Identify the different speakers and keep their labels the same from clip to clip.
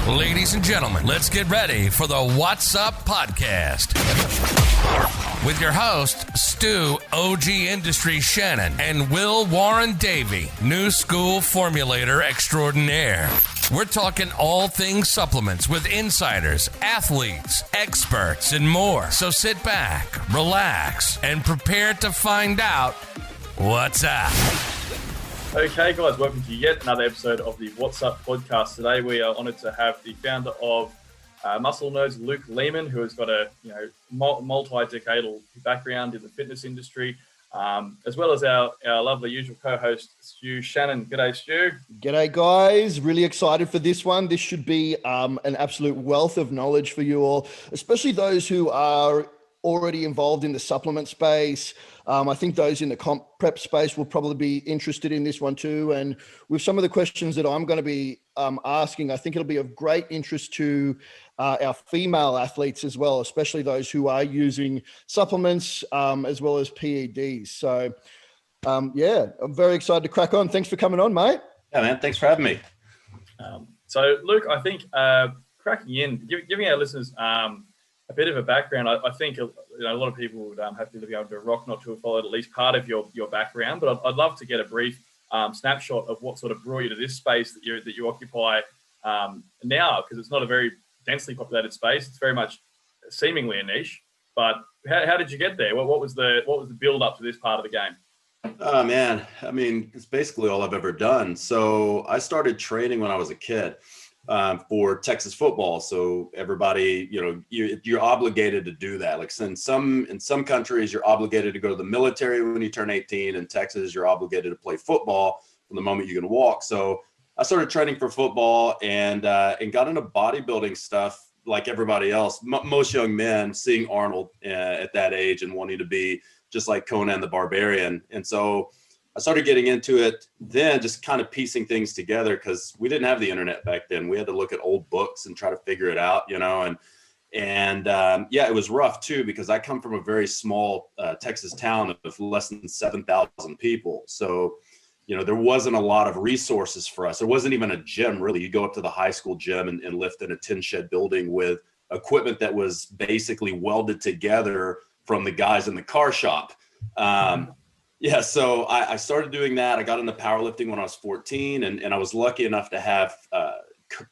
Speaker 1: Ladies and gentlemen, let's get ready for the Wot Supp podcast. With your host, Stu OG Industry Shannon and Will Warren Davey, new school formulator extraordinaire. We're talking all things supplements with insiders, athletes, experts, and more. So sit back, relax, and prepare to find out what's up.
Speaker 2: Okay, guys, welcome to yet another episode of the Wot Supp podcast. Today, we are honoured to have the founder of Muscle Nerds, Luke Leaman, who has got a multi-decadal background in the fitness industry, as well as our lovely usual co-host, Stu Shannon. G'day, Stu.
Speaker 3: G'day, guys. Really excited for this one. This should be an absolute wealth of knowledge for you all, especially those who are already involved in the supplement space. I think those in the comp prep space will probably be interested in this one too. And with some of the questions that I'm going to be asking, I think it'll be of great interest to our female athletes as well, especially those who are using supplements as well as PEDs. So I'm very excited to crack on. Thanks for coming on, mate.
Speaker 4: Yeah, man. Thanks for having me.
Speaker 2: So, Luke, I think cracking in, giving our listeners a bit of a background, I think a lot of people would have to be living under a rock not to have followed at least part of your background. But I'd love to get a brief snapshot of what sort of brought you to this space that you occupy now, because it's not a very densely populated space. It's very much seemingly a niche. But how did you get there? What was the build up to this part of the game?
Speaker 4: Oh, man. I mean, it's basically all I've ever done. So I started training when I was a kid for Texas football. So everybody, you're obligated to do that. Like in some countries, you're obligated to go to the military when you turn 18. In Texas, you're obligated to play football from the moment you can walk. So I started training for football and got into bodybuilding stuff like everybody else. Most young men seeing Arnold at that age and wanting to be just like Conan the Barbarian. And so I started getting into it then, just kind of piecing things together because we didn't have the internet back then. We had to look at old books and try to figure it out, and it was rough too, because I come from a very small Texas town of less than 7,000 people. So, there wasn't a lot of resources for us. There wasn't even a gym, really. You go up to the high school gym and lift in a tin shed building with equipment that was basically welded together from the guys in the car shop. So I started doing that. I got into powerlifting when I was 14, and I was lucky enough to have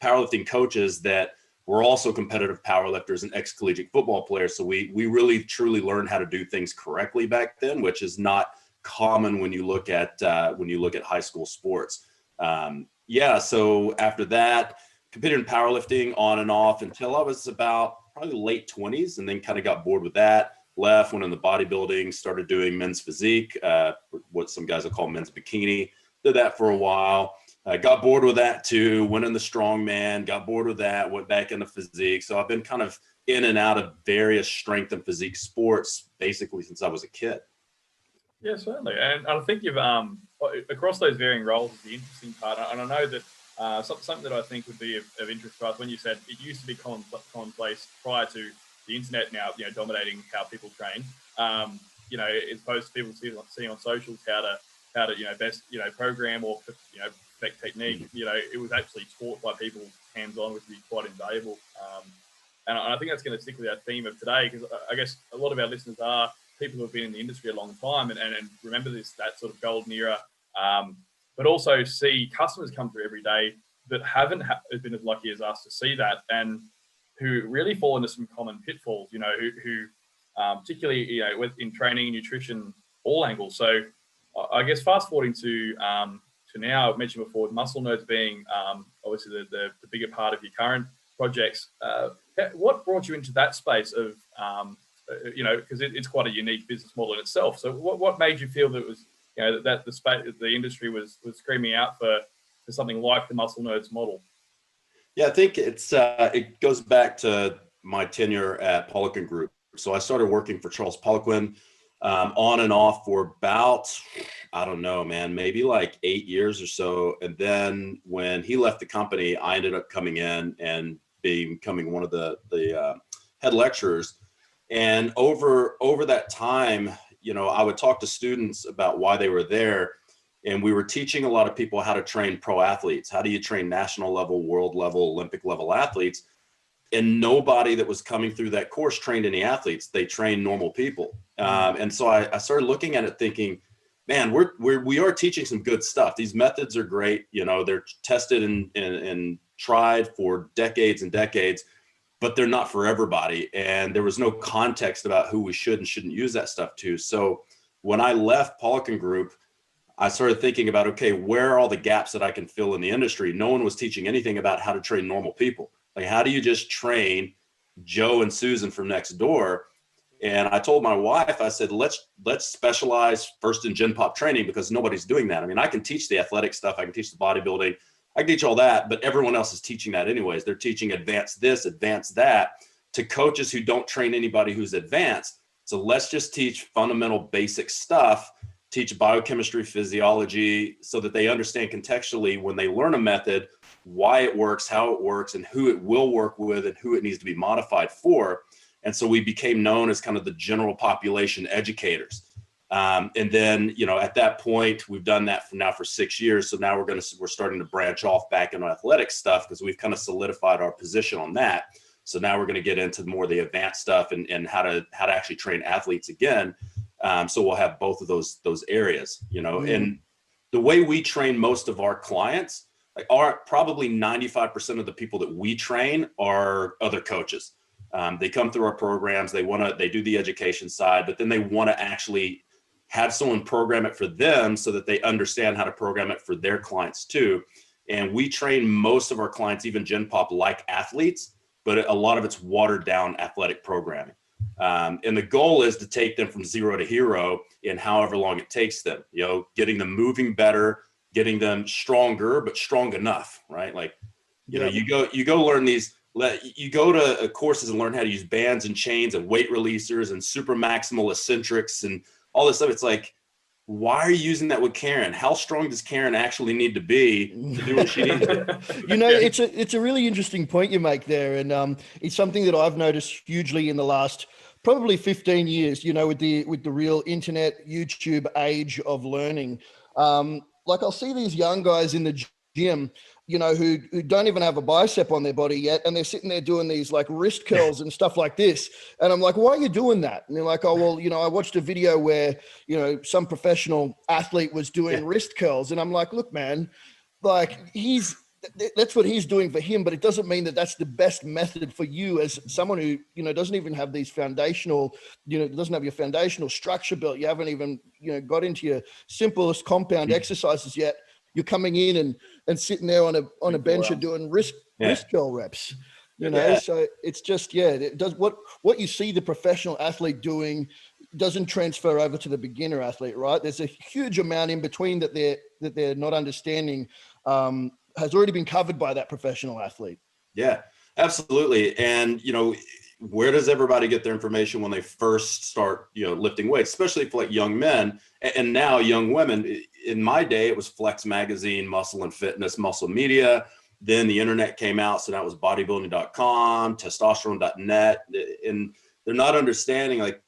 Speaker 4: powerlifting coaches that were also competitive powerlifters and ex-collegiate football players. So we really truly learned how to do things correctly back then, which is not common when you look at high school sports. So after that, competed in powerlifting on and off until I was about probably late 20s, and then kind of got bored with that. Left, went into bodybuilding, started doing men's physique, what some guys will call men's bikini. Did that for a while. Got bored with that too. Went in the strongman, got bored with that, went back into physique. So I've been kind of in and out of various strength and physique sports basically since I was a kid.
Speaker 2: Yeah, certainly. And I think you've, across those varying roles is the interesting part. And I know that something that I think would be of interest to us, when you said it used to be commonplace prior to the internet now, dominating how people train. As opposed to people seeing on socials how to best program or perfect technique. It was actually taught by people hands-on, which would be quite invaluable. And I think that's going to stick with our theme of today, because I guess a lot of our listeners are people who have been in the industry a long time and remember that sort of golden era, but also see customers come through every day that haven't been as lucky as us to see that, and who really fall into some common pitfalls, who particularly, in training, nutrition, all angles. So I guess fast forwarding to now, I've mentioned before, Muscle Nerds being obviously the bigger part of your current projects. What brought you into that space of, because it's quite a unique business model in itself. So what made you feel that it was, that the space, the industry was screaming out for something like the Muscle Nerds model?
Speaker 4: Yeah, I think it goes back to my tenure at Poliquin Group. So I started working for Charles Poliquin on and off for about, I don't know, man, maybe like 8 years or so. And then when he left the company, I ended up coming in and becoming one of the head lecturers. And over that time, I would talk to students about why they were there. And we were teaching a lot of people how to train pro athletes. How do you train national level, world level, Olympic level athletes? And nobody that was coming through that course trained any athletes. They trained normal people. And so I started looking at it thinking, man, we are teaching some good stuff. These methods are great. You know, they're tested and tried for decades and decades, but they're not for everybody. And there was no context about who we should and shouldn't use that stuff to. So when I left Polican Group, I started thinking about, okay, where are all the gaps that I can fill in the industry? No one was teaching anything about how to train normal people. Like, how do you just train Joe and Susan from next door? And I told my wife, I said, let's specialize first in Gen Pop training, because nobody's doing that. I mean, I can teach the athletic stuff. I can teach the bodybuilding. I can teach all that, but everyone else is teaching that anyways. They're teaching advanced this, advanced that to coaches who don't train anybody who's advanced. So let's just teach fundamental basic stuff, teach biochemistry, physiology, so that they understand contextually when they learn a method, why it works, how it works, and who it will work with and who it needs to be modified for. And so we became known as kind of the general population educators. And then, you know, at that point, we've done that for 6 years. So now we're starting to branch off back into athletic stuff, because we've kind of solidified our position on that. So now we're going to get into more of the advanced stuff and how to actually train athletes again. So we'll have both of those areas, you know. And the way we train most of our clients, like, are probably 95% of the people that we train are other coaches. They come through our programs, they do the education side, but then they want to actually have someone program it for them so that they understand how to program it for their clients too. And we train most of our clients, even Gen Pop, like athletes, but a lot of it's watered down athletic programming. And the goal is to take them from zero to hero in however long it takes them, you know, getting them moving better, getting them stronger, but strong enough, right? Like, you know, you go learn these, you go to courses and learn how to use bands and chains and weight releasers and super maximal eccentrics and all this stuff. It's like, why are you using that with Karen? How strong does Karen actually need to be to do what she needs to do?
Speaker 3: You know, it's a really interesting point you make there. And it's something that I've noticed hugely in the last probably 15 years, you know, with the real internet, YouTube age of learning. Like, I'll see these young guys in the gym, you know, who don't even have a bicep on their body yet. And they're sitting there doing these like wrist curls and stuff like this. And I'm like, why are you doing that? And they're like, oh, well, you know, I watched a video where, you know, some professional athlete was doing wrist curls. And I'm like, look, man, like, that's what he's doing for him, but it doesn't mean that that's the best method for you as someone who, you know, doesn't even have these foundational, you know, doesn't have your foundational structure built. You haven't even, you know, got into your simplest compound exercises yet. You're coming in and sitting there on a bench and doing wrist curl reps, you know? So it's just, it does what you see the professional athlete doing doesn't transfer over to the beginner athlete, right? There's a huge amount in between that they're not understanding, has already been covered by that professional athlete. Yeah,
Speaker 4: absolutely. And, you know, where does everybody get their information when they first start, you know, lifting weights, especially for like young men and now young women? In my day, it was Flex Magazine, Muscle and Fitness, Muscle Media. Then the internet came out. So that was bodybuilding.com, testosterone.net. And they're not understanding, like,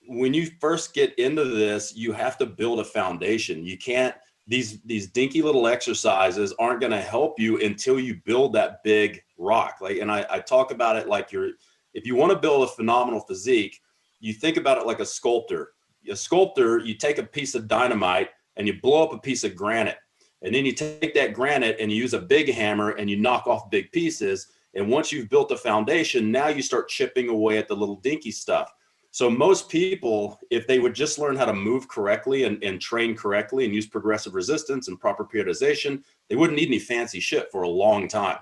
Speaker 4: when you first get into this, you have to build a foundation. You can't, these dinky little exercises aren't going to help you until you build that big rock. Like, and I talk about it like if you want to build a phenomenal physique, you think about it like a sculptor. A sculptor, you take a piece of dynamite and you blow up a piece of granite. And then you take that granite and you use a big hammer and you knock off big pieces. And once you've built a foundation, now you start chipping away at the little dinky stuff. So most people, if they would just learn how to move correctly and train correctly and use progressive resistance and proper periodization, they wouldn't need any fancy shit for a long time.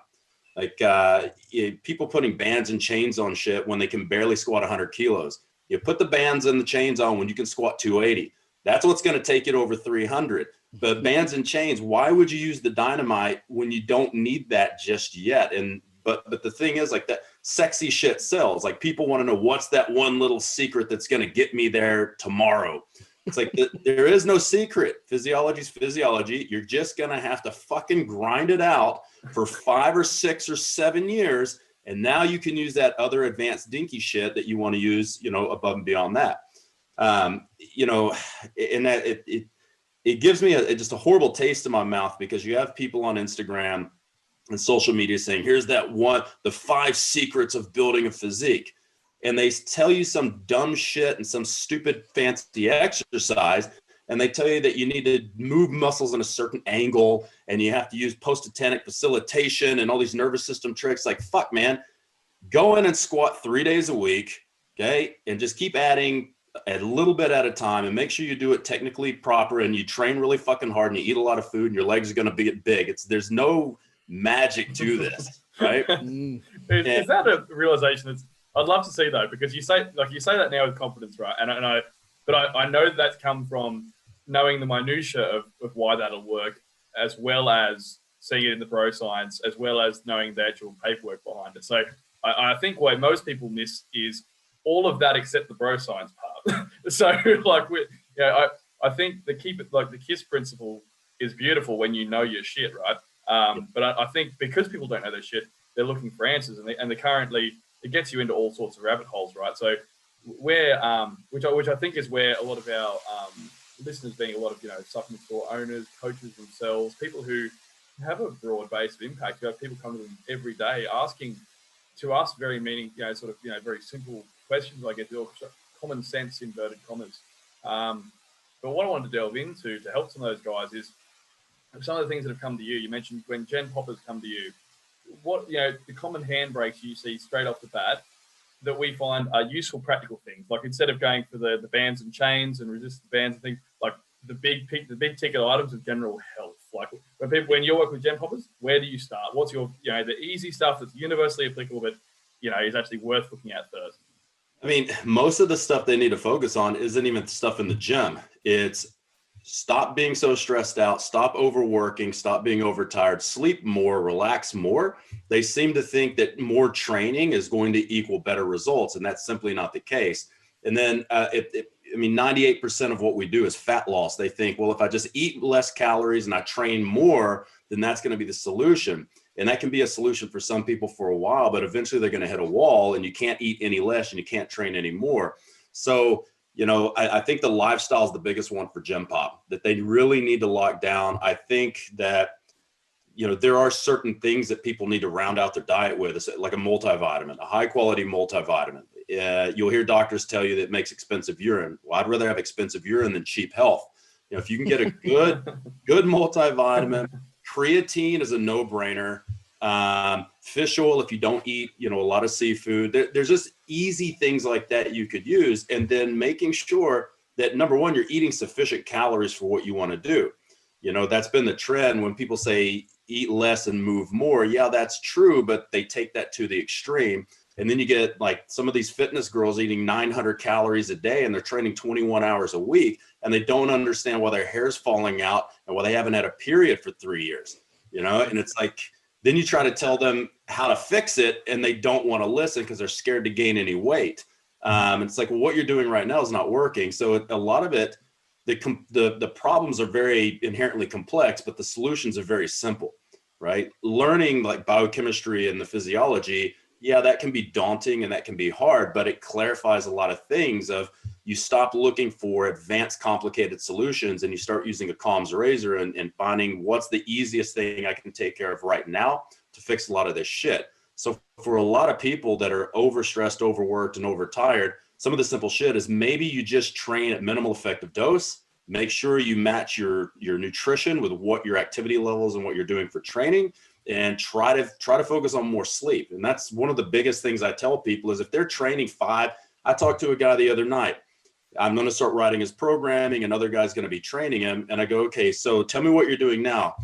Speaker 4: Like people putting bands and chains on shit when they can barely squat 100 kilos. You put the bands and the chains on when you can squat 280. That's what's going to take it over 300. But bands and chains, why would you use the dynamite when you don't need that just yet? And but the thing is, like, that sexy shit sells. Like, people want to know, what's that one little secret that's going to get me there tomorrow? It's like, there is no secret. Physiology's physiology. You're just going to have to fucking grind it out for 5 or 6 or 7 years. And now you can use that other advanced dinky shit that you want to use, you know, above and beyond that. You know, and that it gives me just a horrible taste in my mouth, because you have people on Instagram and social media saying, here's the 5 secrets of building a physique. And they tell you some dumb shit and some stupid fancy exercise. And they tell you that you need to move muscles in a certain angle, and you have to use post-tetanic facilitation and all these nervous system tricks. Like, fuck, man, go in and squat 3 days a week. Okay. And just keep adding a little bit at a time, and make sure you do it technically proper, and you train really fucking hard, and you eat a lot of food, and your legs are going to be big. There's no magic to this, right?
Speaker 2: Is that a realization I'd love to see, though, because you say that now with confidence, right? And I know that's come from knowing the minutiae of why that'll work, as well as seeing it in the pro science, as well as knowing the actual paperwork behind it. So I think what most people miss is all of that except the bro science part. So I think the KISS principle is beautiful when you know your shit, right? But I think because people don't know their shit, they're looking for answers, and they're currently, it gets you into all sorts of rabbit holes, right? So which I think is where a lot of our listeners, being a lot of supplement store owners, coaches themselves, people who have a broad base of impact. You have people come to them every day asking to us very very simple questions, I guess, common sense, inverted commas. But what I wanted to delve into to help some of those guys is some of the things that have come to you. You mentioned when Gen Poppers come to you, what the common handbrakes you see straight off the bat that we find are useful, practical things. Like, instead of going for the bands and chains and resistance bands and things, like the big ticket items of general health. Like, when you work with Gen Poppers, where do you start? What's your the easy stuff that's universally applicable, but is actually worth looking at first?
Speaker 4: I mean, most of the stuff they need to focus on isn't even stuff in the gym. It's stop being so stressed out, stop overworking, stop being overtired, sleep more, relax more. They seem to think that more training is going to equal better results, and that's simply not the case. And then 98% of what we do is fat loss. They think, well, if I just eat less calories and I train more, then that's going to be the solution. And that can be a solution for some people for a while, but eventually they're going to hit a wall, and you can't eat any less and you can't train any more. So, I think the lifestyle is the biggest one for Gen Pop that they really need to lock down. I think that, there are certain things that people need to round out their diet with. It's like a multivitamin, a high quality multivitamin. You'll hear doctors tell you that it makes expensive urine. Well, I'd rather have expensive urine than cheap health. If you can get a good multivitamin, creatine is a no-brainer. Fish oil, if you don't eat, a lot of seafood, there's just easy things like that you could use. And then making sure that, number one, you're eating sufficient calories for what you want to do. That's been the trend when people say eat less and move more. Yeah, that's true, but they take that to the extreme. And then you get like some of these fitness girls eating 900 calories a day, and they're training 21 hours a week, and they don't understand why their hair's falling out and why they haven't had a period for 3 years, and it's like, then you try to tell them how to fix it, and they don't want to listen because they're scared to gain any weight. It's like, well, what you're doing right now is not working. So a lot of it, the problems are very inherently complex, but the solutions are very simple, right? Learning like biochemistry and the physiology, yeah, that can be daunting and that can be hard, but it clarifies a lot of things. You stop looking for advanced, complicated solutions, and you start using a Calm's razor and finding what's the easiest thing I can take care of right now to fix a lot of this shit. So for a lot of people that are overstressed, overworked, and overtired, some of the simple shit is maybe you just train at minimal effective dose. Make sure you match your nutrition with what your activity levels and what you're doing for training, and try to focus on more sleep. And that's one of the biggest things I tell people is if they're training 5, I talked to a guy the other night. I'm going to start writing his programming, another guy's going to be training him. And I go, okay, so tell me what you're doing now.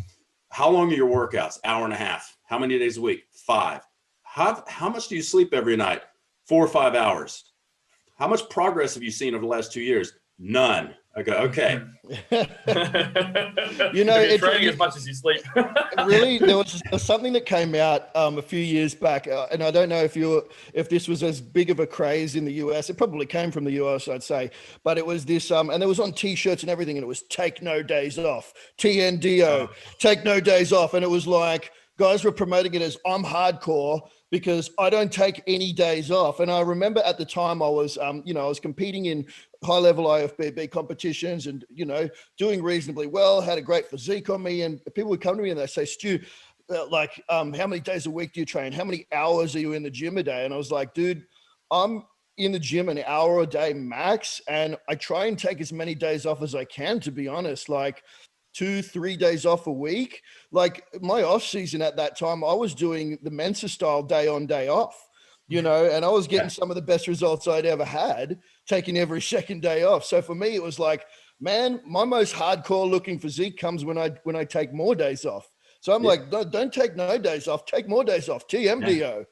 Speaker 4: How long are your workouts? Hour and a half. How many days a week? 5. How much do you sleep every night? 4 or 5 hours. How much progress have you seen over the last 2 years? None. I go, okay.
Speaker 2: You're training as much as you sleep.
Speaker 3: Really, there was something that came out a few years back, and I don't know if this was as big of a craze in the US. It probably came from the US, I'd say, but it was this, and it was on T-shirts and everything, and it was "Take no days off," TNDO, take no days off, and it was like guys were promoting it as I'm hardcore because I don't take any days off. And I remember at the time I was, I was competing in high level IFBB competitions and, doing reasonably well, had a great physique on me. And people would come to me and they say, Stu, how many days a week do you train? How many hours are you in the gym a day? And I was like, dude, I'm in the gym an hour a day max. And I try and take as many days off as I can, to be honest, like 2-3 days off a week. Like my off season at that time, I was doing the Mensa style day on, day off, and I was getting some of the best results I'd ever had, taking every second day off. So for me, it was like, man, my most hardcore looking physique comes when I take more days off. So I'm like, don't take no days off, take more days off, TMDO.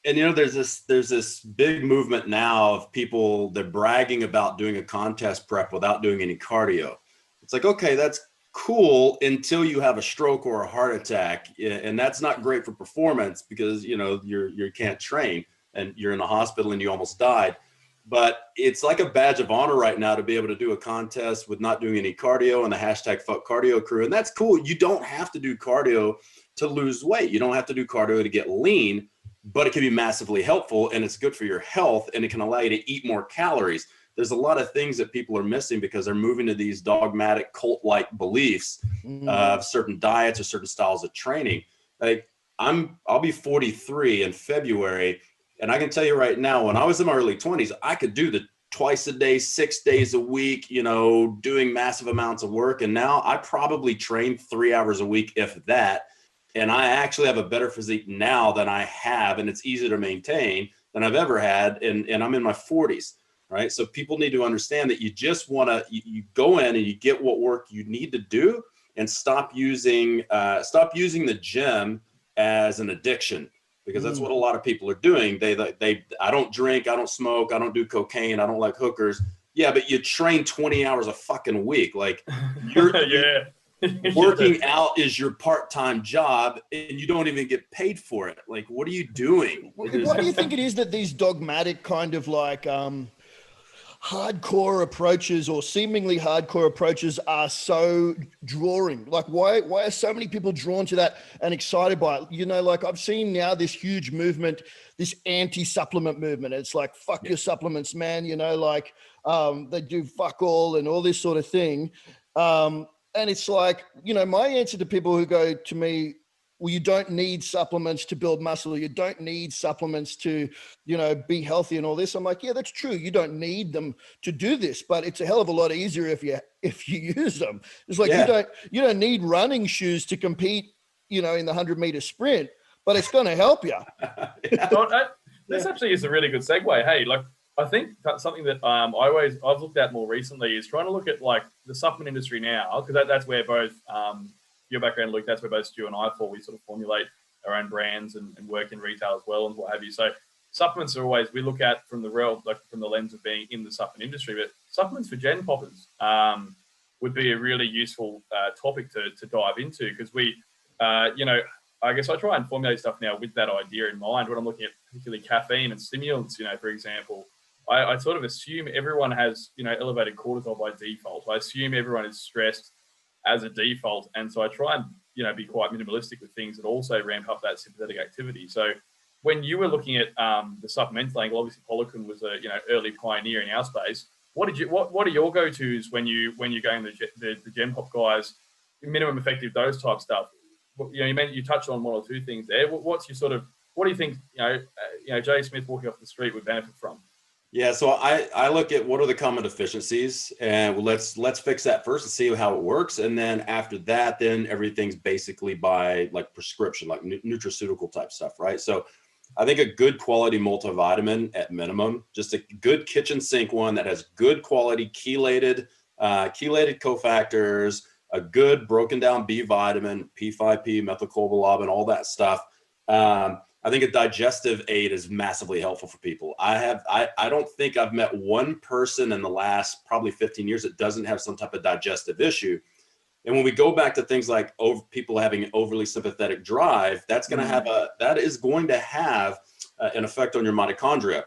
Speaker 4: And there's this big movement now of people, they're bragging about doing a contest prep without doing any cardio. It's like, okay, that's cool until you have a stroke or a heart attack. And that's not great for performance because, you can't train and you're in the hospital and you almost died. But it's like a badge of honor right now to be able to do a contest with not doing any cardio and the hashtag fuck cardio crew. And that's cool. You don't have to do cardio to lose weight. You don't have to do cardio to get lean, but it can be massively helpful and it's good for your health and it can allow you to eat more calories. There's a lot of things that people are missing because they're moving to these dogmatic cult-like beliefs of certain diets or certain styles of training. Like I'll be 43 in February. And I can tell you right now, when I was in my early 20s, I could do the twice a day, 6 days a week, doing massive amounts of work. And now I probably train 3 hours a week, if that. And I actually have a better physique now than I have, and it's easier to maintain than I've ever had. And I'm in my 40s, right? So people need to understand that you just want to, you go in and you get what work you need to do and stop using the gym as an addiction. Because that's what a lot of people are doing. I don't drink, I don't smoke, I don't do cocaine, I don't like hookers. Yeah, but you train 20 hours a fucking week. Like you're working out is your part-time job and you don't even get paid for it. Like, what are you doing?
Speaker 3: Why do you think it is that these dogmatic kind of like hardcore approaches or seemingly hardcore approaches are so drawing? Like why are so many people drawn to that and excited by it? Like I've seen now this huge movement, this anti-supplement movement. It's like, fuck your supplements, man. They do fuck all this sort of thing. And it's like, my answer to people who go to me, well, you don't need supplements to build muscle. You don't need supplements to, be healthy and all this. I'm like, yeah, that's true. You don't need them to do this, but it's a hell of a lot easier if you use them. It's like, you don't need running shoes to compete, in the 100-meter sprint, but it's going to help you.
Speaker 2: This actually is a really good segue. Hey, like, I think that's something that I've looked at more recently is trying to look at like the supplement industry now, because that's where both your background, Luke, that's where both Stu and I fall. We sort of formulate our own brands and work in retail as well and what have you. So supplements are always, we look at from the realm, like from the lens of being in the supplement industry, but supplements for gen poppers would be a really useful topic to dive into because we, I guess I try and formulate stuff now with that idea in mind when I'm looking at particularly caffeine and stimulants, for example. I sort of assume everyone has, elevated cortisol by default. I assume everyone is stressed as a default. And so I try and, be quite minimalistic with things that also ramp up that sympathetic activity. So when you were looking at the supplemental angle, obviously Poliquin was a, early pioneer in our space. What are your go-tos when you're going the Gen Pop guys, minimum effective dose type stuff? You touched on one or two things there. What's your sort of, what do you think, Jay Smith walking off the street would benefit from?
Speaker 4: Yeah, so I look at what are the common deficiencies, and let's fix that first and see how it works, and then after that, then everything's basically by like prescription, like nutraceutical type stuff, right? So I think a good quality multivitamin at minimum, just a good kitchen sink one that has good quality chelated cofactors, a good broken down B vitamin, P5P, methylcobalamin, all that stuff. I think a digestive aid is massively helpful for people. I don't think I've met one person in the last probably 15 years that doesn't have some type of digestive issue. And when we go back to things like people having an overly sympathetic drive, that is going to have an effect on your mitochondria.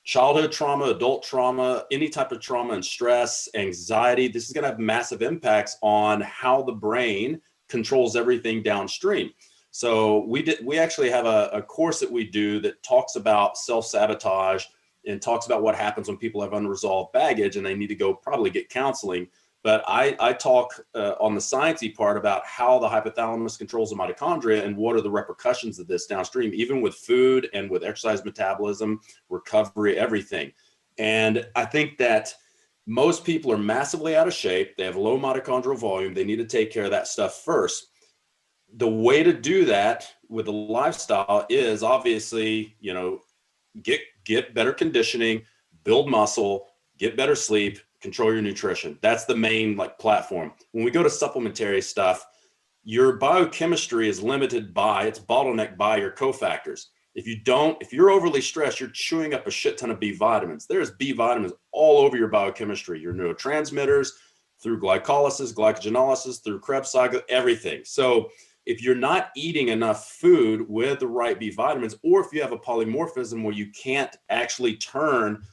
Speaker 4: Childhood trauma, adult trauma, any type of trauma and stress, anxiety, this is going to have massive impacts on how the brain controls everything downstream. So we actually have a course that we do that talks about self-sabotage and talks about what happens when people have unresolved baggage and they need to go probably get counseling. But I talk on the sciencey part about how the hypothalamus controls the mitochondria and what are the repercussions of this downstream, even with food and with exercise metabolism, recovery, everything. And I think that most people are massively out of shape. They have low mitochondrial volume. They need to take care of that stuff first. The way to do that with the lifestyle is obviously, get better conditioning, build muscle, get better sleep, control your nutrition. That's the main platform. When we go to supplementary stuff, your biochemistry is limited by, it's bottlenecked by your cofactors. If you're overly stressed, you're chewing up a shit ton of B vitamins. There's B vitamins all over your biochemistry, your neurotransmitters, through glycolysis, glycogenolysis, through Krebs cycle, everything. So if you're not eating enough food with the right B vitamins, or if you have a polymorphism where you can't actually turn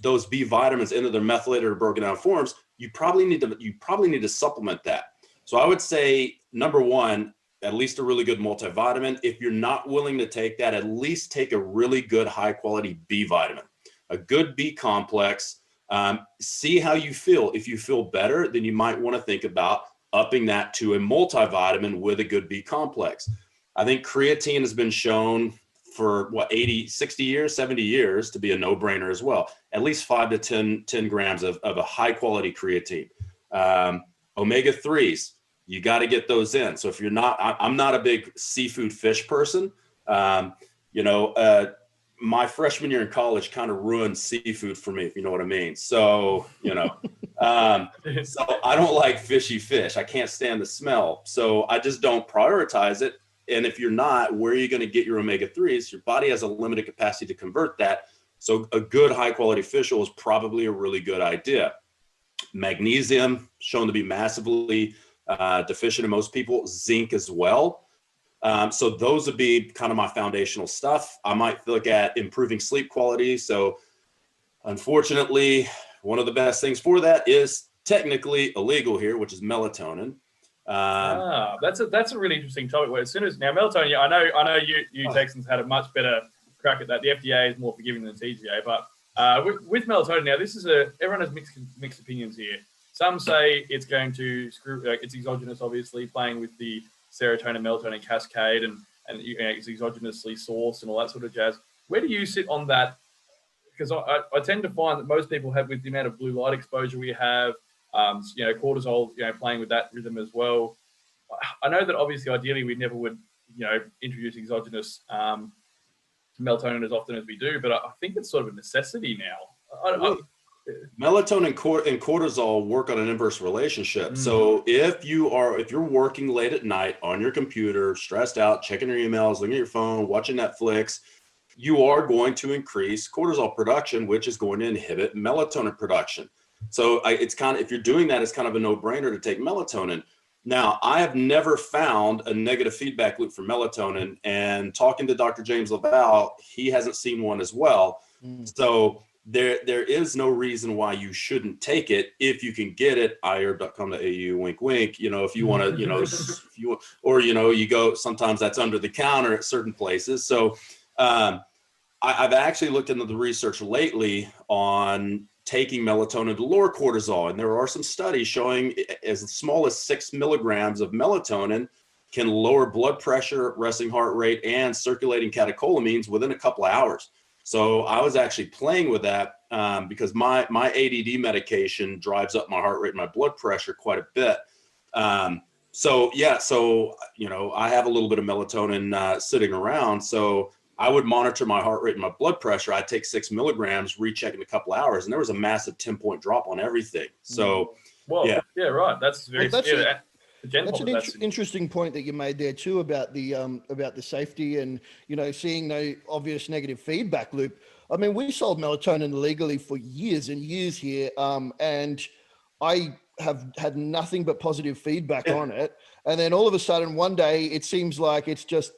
Speaker 4: those B vitamins into their methylated or broken down forms, you probably need to supplement that. So I would say, number one, at least a really good multivitamin. If you're not willing to take that, at least take a really good high quality B vitamin, a good B complex. See how you feel. If you feel better, then you might want to think about upping that to a multivitamin with a good B complex. I think creatine has been shown for 60 years, 70 years to be a no-brainer as well. At least 5 to 10 grams of a high quality creatine. Omega-3s, you got to get those in. So if you're not, I'm not a big seafood fish person. My freshman year in college kind of ruined seafood for me, if you know what I mean. So, so I don't like fishy fish. I can't stand the smell. So I just don't prioritize it. And if you're not, where are you going to get your omega-3s? Your body has a limited capacity to convert that. So a good high quality fish oil is probably a really good idea. Magnesium, shown to be massively deficient in most people. Zinc as well. So those would be kind of my foundational stuff. I might look at improving sleep quality. So unfortunately, one of the best things for that is technically illegal here, which is melatonin.
Speaker 2: That's a really interesting topic. Where as soon as now melatonin, I know you Texans had a much better crack at that. The FDA is more forgiving than the TGA, but with melatonin now, everyone has mixed opinions here. Some say it's going to it's exogenous, obviously, playing with the serotonin, melatonin cascade, and it's exogenously sourced and all that sort of jazz. Where do you sit on that? Because I tend to find that most people have, with the amount of blue light exposure we have, cortisol, playing with that rhythm as well. I know that obviously, ideally, we never would, introduce exogenous melatonin as often as we do, but I think it's sort of a necessity now.
Speaker 4: Melatonin and cortisol work on an inverse relationship. So if you're working late at night on your computer, stressed out, checking your emails, looking at your phone, watching Netflix, you are going to increase cortisol production, which is going to inhibit melatonin production. So if you're doing that, it's kind of a no-brainer to take melatonin. Now, I have never found a negative feedback loop for melatonin, and talking to Dr. James Laval, he hasn't seen one as well. So there is no reason why you shouldn't take it if you can get it. iherb.com.au, wink, wink. If you want to, you go, sometimes that's under the counter at certain places. So I've actually looked into the research lately on taking melatonin to lower cortisol. And there are some studies showing as small as 6 milligrams of melatonin can lower blood pressure, resting heart rate, and circulating catecholamines within a couple of hours. So I was actually playing with that because my ADD medication drives up my heart rate and my blood pressure quite a bit. So I have a little bit of melatonin sitting around. So I would monitor my heart rate and my blood pressure. I'd take 6 milligrams, recheck in a couple hours, and there was a massive 10-point drop on everything. So,
Speaker 2: right. That's very
Speaker 3: That's an interesting point that you made there too about the safety and seeing no obvious negative feedback loop. I mean, we sold melatonin illegally for years and years here, and I have had nothing but positive feedback on it. And then all of a sudden, one day, it seems like it's just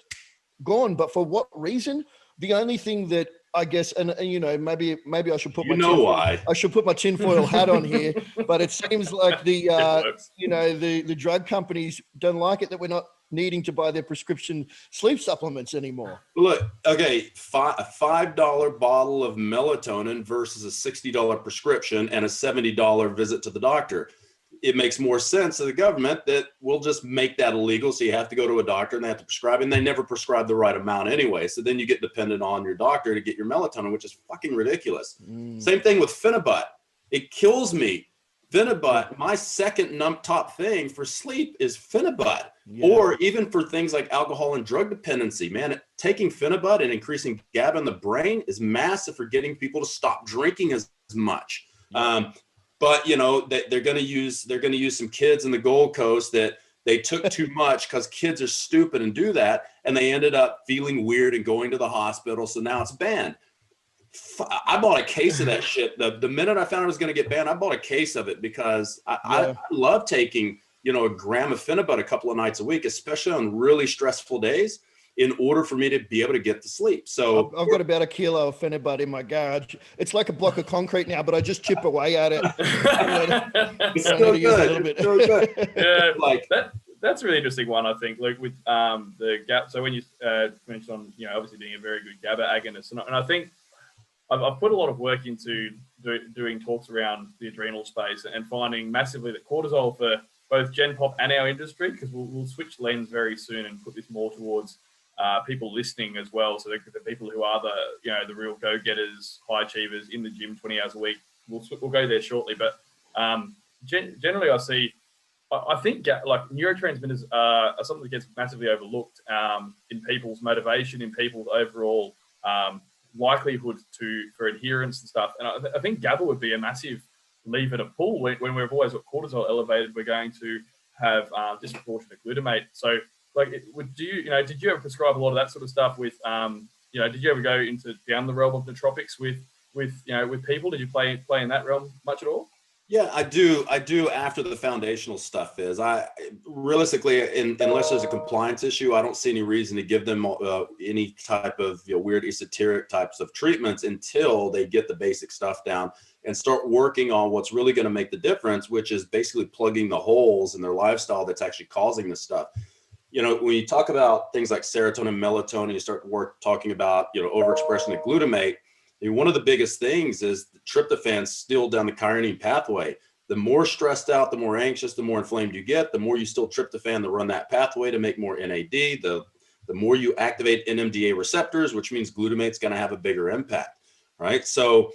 Speaker 3: gone. But for what reason? The only thing that I guess, and maybe I should put I should put my tinfoil hat on here, but it seems like the drug companies don't like it that we're needing to buy their prescription sleep supplements anymore.
Speaker 4: Look, okay, a $5 bottle of melatonin versus a $60 prescription and a $70 visit to the doctor. It makes more sense to the government that we'll just make that illegal. So you have to go to a doctor and they have to prescribe, and they never prescribe the right amount anyway. So then you get dependent on your doctor to get your melatonin, which is fucking ridiculous. Same thing with Phenibut. It kills me. Phenibut, my second top thing for sleep is Phenibut. Or even for things like alcohol and drug dependency, man, taking Phenibut and increasing GABA in the brain is massive for getting people to stop drinking as much. But you know, they're going to use some kids in the Gold Coast that they took too much because kids are stupid and do that, and they ended up feeling weird and going to the hospital. So now it's banned. I bought a case of that shit. The minute I found it was going to get banned, I bought a case of it because I love taking, you know, a gram of Phenibut a couple of nights a week, especially on really stressful days, in order for me to be able to get to sleep. So
Speaker 3: I've got about a kilo of Phenibut in my garage. It's like a block of concrete now, but I just chip away at it.
Speaker 4: It's still good. It's still good.
Speaker 2: Yeah, like that's a really interesting one, I think. Like with the GABA. So when you mentioned on, you know, obviously being a very good GABA agonist, and I think I've put a lot of work into doing talks around the adrenal space and finding massively that cortisol for both Gen Pop and our industry, because we'll switch lens very soon and put this more towards people listening as well. So the people who are the real go-getters, high achievers in the gym 20 hours a week, we'll go there shortly. But generally I think like neurotransmitters are something that gets massively overlooked in people's motivation, in people's overall likelihood for adherence and stuff. And I think GABA would be a massive lever to pull when we've always got cortisol elevated. We're going to have disproportionate glutamate. So like, did you ever prescribe a lot of that sort of stuff with, did you ever go down the realm of nootropics with people? Did you play in that realm much at all?
Speaker 4: Yeah, I do after the foundational stuff is. I realistically, unless there's a compliance issue, I don't see any reason to give them any type of weird esoteric types of treatments until they get the basic stuff down and start working on what's really going to make the difference, which is basically plugging the holes in their lifestyle that's actually causing this stuff. You know, when you talk about things like serotonin, melatonin, you start talking about, overexpression of glutamate. One of the biggest things is the tryptophan still down the kynurenine pathway. The more stressed out, the more anxious, the more inflamed you get, the more you still tryptophan to run that pathway to make more NAD, the more you activate NMDA receptors, which means glutamate's going to have a bigger impact, right? So,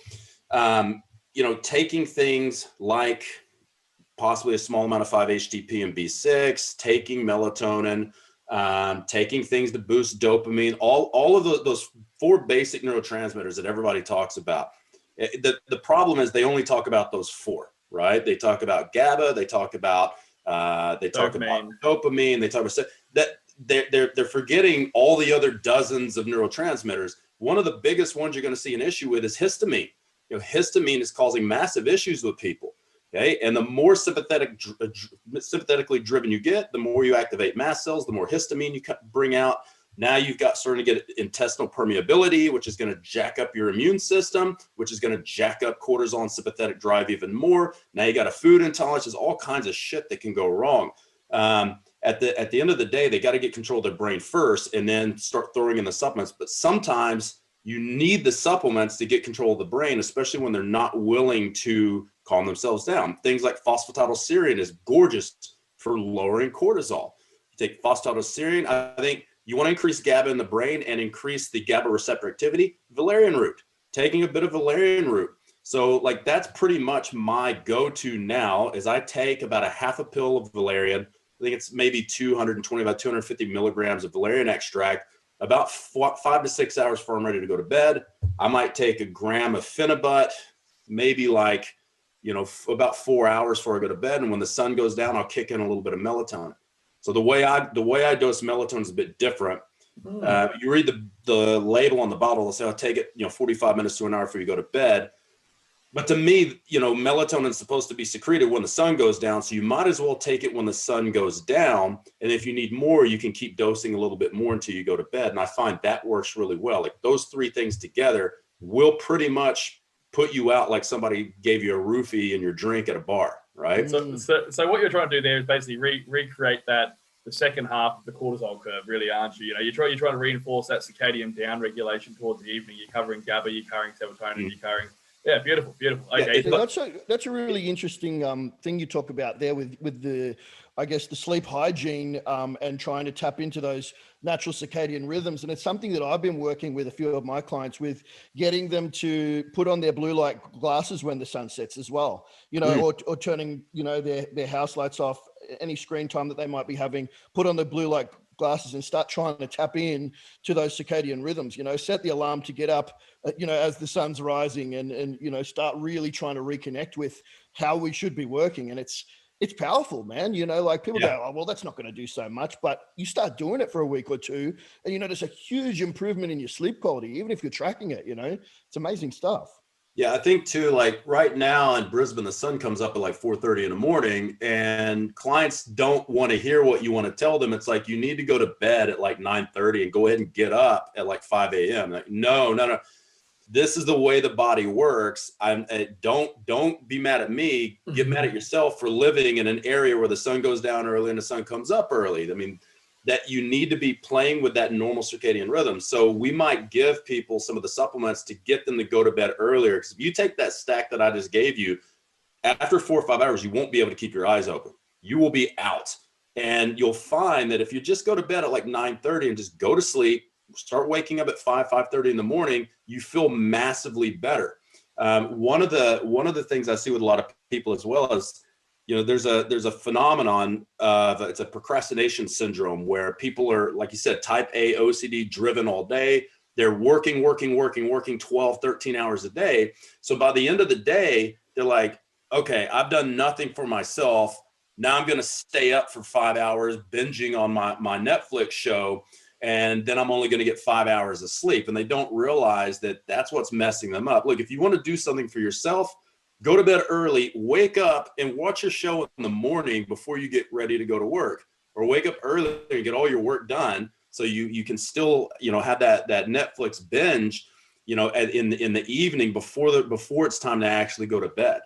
Speaker 4: taking things like possibly a small amount of 5-HTP and B6, taking melatonin, taking things to boost dopamine, all of those four basic neurotransmitters that everybody talks about. The problem is they only talk about those four, right? They talk about GABA, they talk about dopamine, they talk about that. They're forgetting all the other dozens of neurotransmitters. One of the biggest ones you're going to see an issue with is histamine. Histamine is causing massive issues with people. Okay, and the more sympathetically driven you get, the more you activate mast cells, the more histamine you bring out. Now you've got starting to get intestinal permeability, which is going to jack up your immune system, which is going to jack up cortisol and sympathetic drive even more. Now you got a food intolerance. There's all kinds of shit that can go wrong. At the end of the day, they got to get control of their brain first and then start throwing in the supplements. But sometimes you need the supplements to get control of the brain, especially when they're not willing to calm themselves down. Things like phosphatidylserine is gorgeous for lowering cortisol. You take phosphatidylserine, I think you want to increase GABA in the brain and increase the GABA receptor activity, valerian root, taking a bit of valerian root. So like that's pretty much my go-to now is I take about a half a pill of valerian. I think it's maybe 250 milligrams of valerian extract, about 5 to 6 hours before I'm ready to go to bed. I might take a gram of Phenibut, maybe about 4 hours before I go to bed. And when the sun goes down, I'll kick in a little bit of melatonin. So the way I dose melatonin is a bit different. You read the label on the bottle, they'll say, I'll take it, 45 minutes to an hour before you go to bed. But to me, melatonin is supposed to be secreted when the sun goes down. So you might as well take it when the sun goes down. And if you need more, you can keep dosing a little bit more until you go to bed. And I find that works really well. Like those three things together will pretty much put you out like somebody gave you a roofie in your drink at a bar, right?
Speaker 2: So what you're trying to do there is basically recreate that the second half of the cortisol curve, really, aren't you? You know, you're trying to reinforce that circadian down regulation towards the evening. You're covering GABA, you're covering serotonin, you're covering. Yeah, beautiful. Okay,
Speaker 3: yeah, that's a really interesting thing you talk about there with the, I guess, the sleep hygiene and trying to tap into those natural circadian rhythms. And it's something that I've been working with a few of my clients with, getting them to put on their blue light glasses when the sun sets as well, you know, or turning, you know, their house lights off, any screen time that they might be having, put on the blue light glasses and start trying to tap in to those circadian rhythms, you know, set the alarm to get up, you know, as the sun's rising and, you know, start really trying to reconnect with how we should be working. And it's powerful, man. You know, like people go, oh, well, that's not going to do so much, but you start doing it for a week or two and you notice a huge improvement in your sleep quality, even if you're tracking it, you know, it's amazing stuff.
Speaker 4: Yeah, I think too, like right now in Brisbane, the sun comes up at like 4:30 in the morning and clients don't want to hear what you want to tell them. It's like, you need to go to bed at like 9:30 and go ahead and get up at like 5 a.m. Like, no. This is the way the body works. Don't be mad at me. Get mad at yourself for living in an area where the sun goes down early and the sun comes up early. I mean, that you need to be playing with that normal circadian rhythm. So we might give people some of the supplements to get them to go to bed earlier. Because if you take that stack that I just gave you, after 4 or 5 hours, you won't be able to keep your eyes open. You will be out. And you'll find that if you just go to bed at like 9:30 and just go to sleep, start waking up at 5:30 in the morning, you feel massively better. One of the things I see with a lot of people as well is, you know, there's a phenomenon of, it's a procrastination syndrome where people are, like you said, type A OCD driven all day. They're working 12, 13 hours a day. So by the end of the day, they're like, okay, I've done nothing for myself. Now I'm going to stay up for 5 hours binging on my Netflix show. And then I'm only going to get 5 hours of sleep. And they don't realize that that's what's messing them up. Look, if you want to do something for yourself, go to bed early, wake up and watch your show in the morning before you get ready to go to work, or wake up early and get all your work done. So you can still, you know, have that Netflix binge, you know, in the evening before it's time to actually go to bed.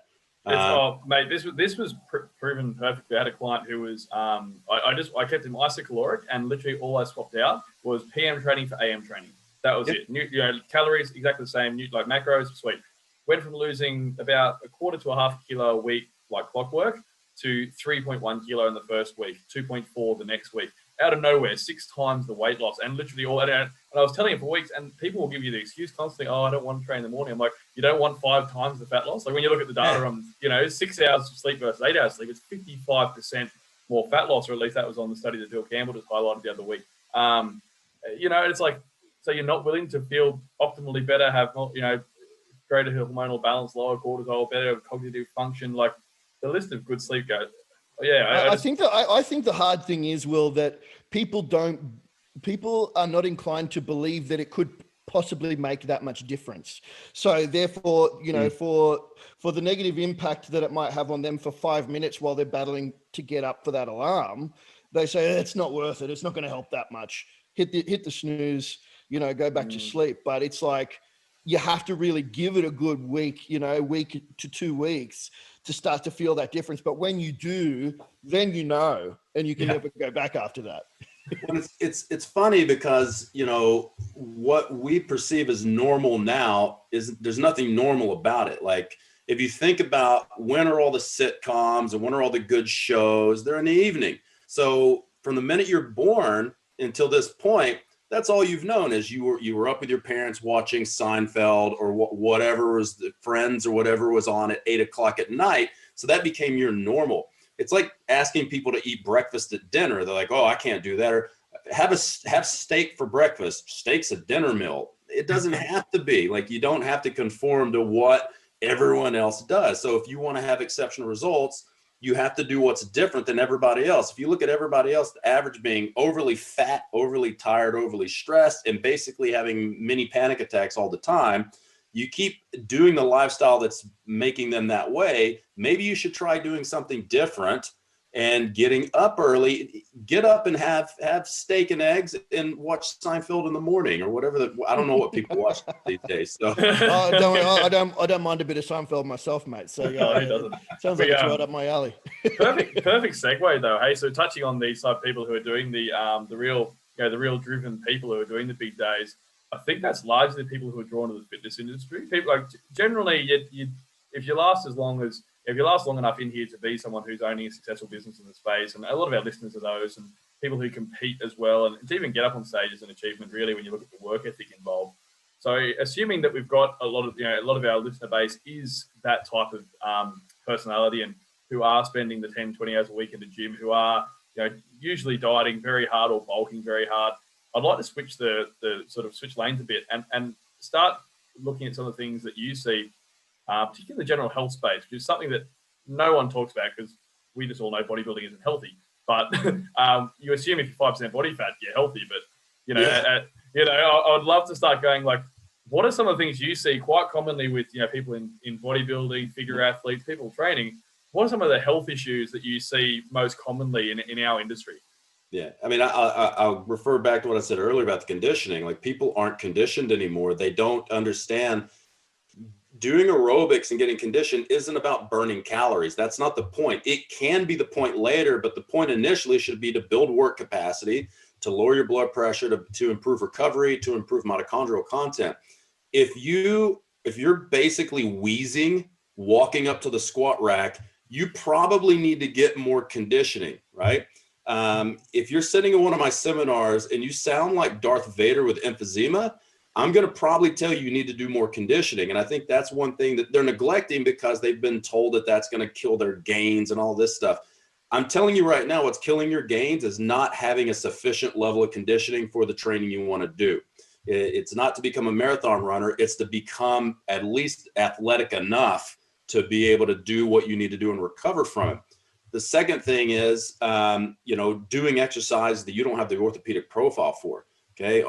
Speaker 2: Mate, this was proven perfect. I had a client who was, I kept him isocaloric, and literally all I swapped out was PM training for AM training. That was it. You know, calories exactly the same. Like macros, sweet. Went from losing about a quarter to a half a kilo a week, like clockwork, to 3.1 kilo in the first week, 2.4 the next week. Out of nowhere, 6 times the weight loss, and literally all that. And I was telling him for weeks, and people will give you the excuse constantly, oh, I don't want to train in the morning. I'm like, you don't want 5 times the fat loss? Like when you look at the data on, you know, 6 hours of sleep versus 8 hours of sleep, it's 55% more fat loss, or at least that was on the study that Bill Campbell just highlighted the other week. You know, it's like, so you're not willing to feel optimally better, have, you know, greater hormonal balance, lower cortisol, better cognitive function, like the list of good sleep goes. Yeah,
Speaker 3: I think the hard thing is, Will, that people are not inclined to believe that it could possibly make that much difference. So therefore, you know, for the negative impact that it might have on them for 5 minutes while they're battling to get up for that alarm, they say it's not worth it. It's not going to help that much. Hit the snooze, you know, go back to sleep. But it's like, you have to really give it a good week, you know, week to 2 weeks to start to feel that difference. But when you do, then you know, and you can never go back after that.
Speaker 4: Well, it's funny because, you know, what we perceive as normal now is there's nothing normal about it. Like if you think about when are all the sitcoms and when are all the good shows, they're in the evening. So from the minute you're born until this point, that's all you've known is you were up with your parents watching Seinfeld or whatever was the Friends or whatever was on at 8 o'clock at night. So that became your normal. It's like asking people to eat breakfast at dinner. They're like, oh, I can't do that. Or have steak for breakfast. Steak's a dinner meal. It doesn't have to be. Like, you don't have to conform to what everyone else does. So if you want to have exceptional results, you have to do what's different than everybody else. If you look at everybody else, the average being overly fat, overly tired, overly stressed, and basically having mini panic attacks all the time, you keep doing the lifestyle that's making them that way. Maybe you should try doing something different and getting up early. Get up and have steak and eggs and watch Seinfeld in the morning or whatever. I don't know what people watch these days. So
Speaker 3: I don't mind a bit of Seinfeld myself, mate. So
Speaker 2: No, he doesn't.
Speaker 3: sounds like it's right up my alley.
Speaker 2: Perfect segue though. Hey, so touching on these type of people who are doing the real, the real driven people who are doing the big days. I think that's largely the people who are drawn to the fitness industry. People like generally, if you last long enough in here to be someone who's owning a successful business in the space, and a lot of our listeners are those, and people who compete as well, and to even get up on stage is an achievement, really, when you look at the work ethic involved. So, assuming that we've got a lot of our listener base is that type of personality, and who are spending the 10, 20 hours a week in the gym, who are usually dieting very hard or bulking very hard. I'd like to switch the switch lanes a bit and start looking at some of the things that you see, particularly in the general health space, which is something that no one talks about because we just all know bodybuilding isn't healthy. But you assume if you're 5% body fat, you're healthy. But I would love to start going like, what are some of the things you see quite commonly with people in bodybuilding, figure athletes, people training? What are some of the health issues that you see most commonly in our industry?
Speaker 4: Yeah, I mean, I'll refer back to what I said earlier about the conditioning. Like, people aren't conditioned anymore. They don't understand doing aerobics and getting conditioned isn't about burning calories. That's not the point. It can be the point later, but the point initially should be to build work capacity, to lower your blood pressure, to improve recovery, to improve mitochondrial content. If you're basically wheezing, walking up to the squat rack, you probably need to get more conditioning, right? If you're sitting in one of my seminars and you sound like Darth Vader with emphysema, I'm going to probably tell you need to do more conditioning. And I think that's one thing that they're neglecting because they've been told that that's going to kill their gains and all this stuff. I'm telling you right now, what's killing your gains is not having a sufficient level of conditioning for the training you want to do. It's not to become a marathon runner. It's to become at least athletic enough to be able to do what you need to do and recover from it. The second thing is, doing exercise that you don't have the orthopedic profile for. Okay.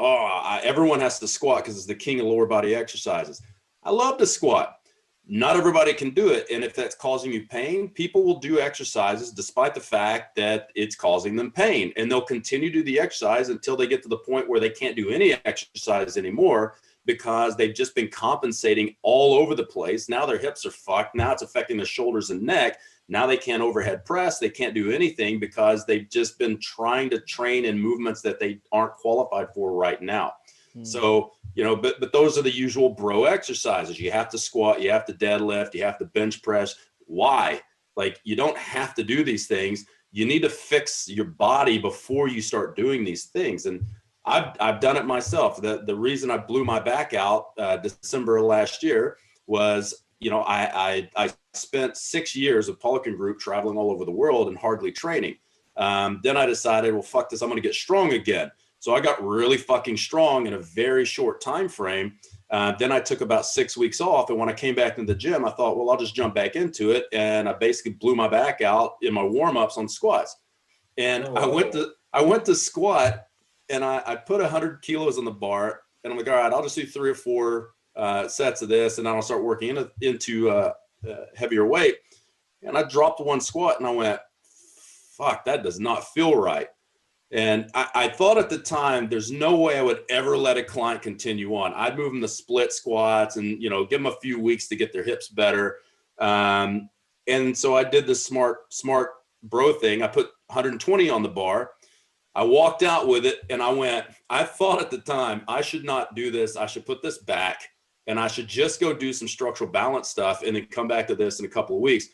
Speaker 4: Everyone has to squat because it's the king of lower body exercises. I love to squat. Not everybody can do it. And if that's causing you pain, people will do exercises despite the fact that it's causing them pain. And they'll continue to do the exercise until they get to the point where they can't do any exercise anymore because they've just been compensating all over the place. Now their hips are fucked. Now it's affecting their shoulders and neck. Now they can't overhead press. They can't do anything because they've just been trying to train in movements that they aren't qualified for right now. So, but those are the usual bro exercises. You have to squat, you have to deadlift, you have to bench press. Why? Like, you don't have to do these things. You need to fix your body before you start doing these things. And I've done it myself. The reason I blew my back out December of last year was, I spent 6 years with Pelican Group traveling all over the world and hardly training. Then I decided, well, fuck this, I'm going to get strong again. So I got really fucking strong in a very short time frame. Then I took about 6 weeks off. And when I came back into the gym, I thought, well, I'll just jump back into it. And I basically blew my back out in my warm-ups on squats. And I went to squat and I put 100 kilos on the bar. And I'm like, all right, I'll just do 3 or 4 sets of this. And then I'll start working into heavier weight. And I dropped one squat and I went, fuck, that does not feel right. And I thought at the time, there's no way I would ever let a client continue on. I'd move them to split squats and, give them a few weeks to get their hips better. And so I did the smart bro thing. I put 120 on the bar. I walked out with it and I thought at the time, I should not do this. I should put this back and I should just go do some structural balance stuff and then come back to this in a couple of weeks.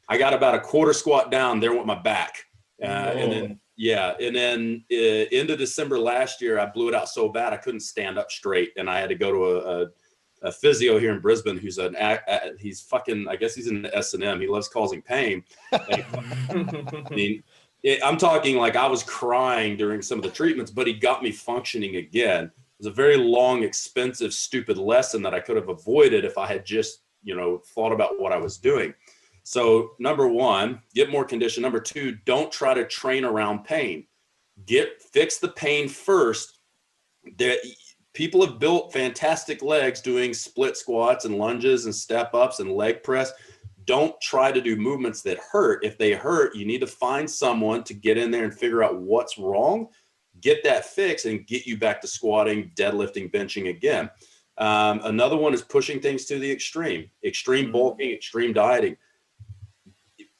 Speaker 4: I got about a quarter squat down there with my back. And then into December last year, I blew it out so bad I couldn't stand up straight, and I had to go to a physio here in Brisbane who's he's fucking, I guess he's in the S&M. He loves causing pain. I'm talking like I was crying during some of the treatments, but he got me functioning again. It was a very long, expensive, stupid lesson that I could have avoided if I had just thought about what I was doing. So number one, get more condition. Number two, don't try to train around pain. Fix the pain first. People have built fantastic legs doing split squats and lunges and step ups and leg press. Don't try to do movements that hurt. If they hurt, you need to find someone to get in there and figure out what's wrong, get that fixed, and get you back to squatting, deadlifting, benching again. Another one is pushing things to the extreme bulking, extreme dieting.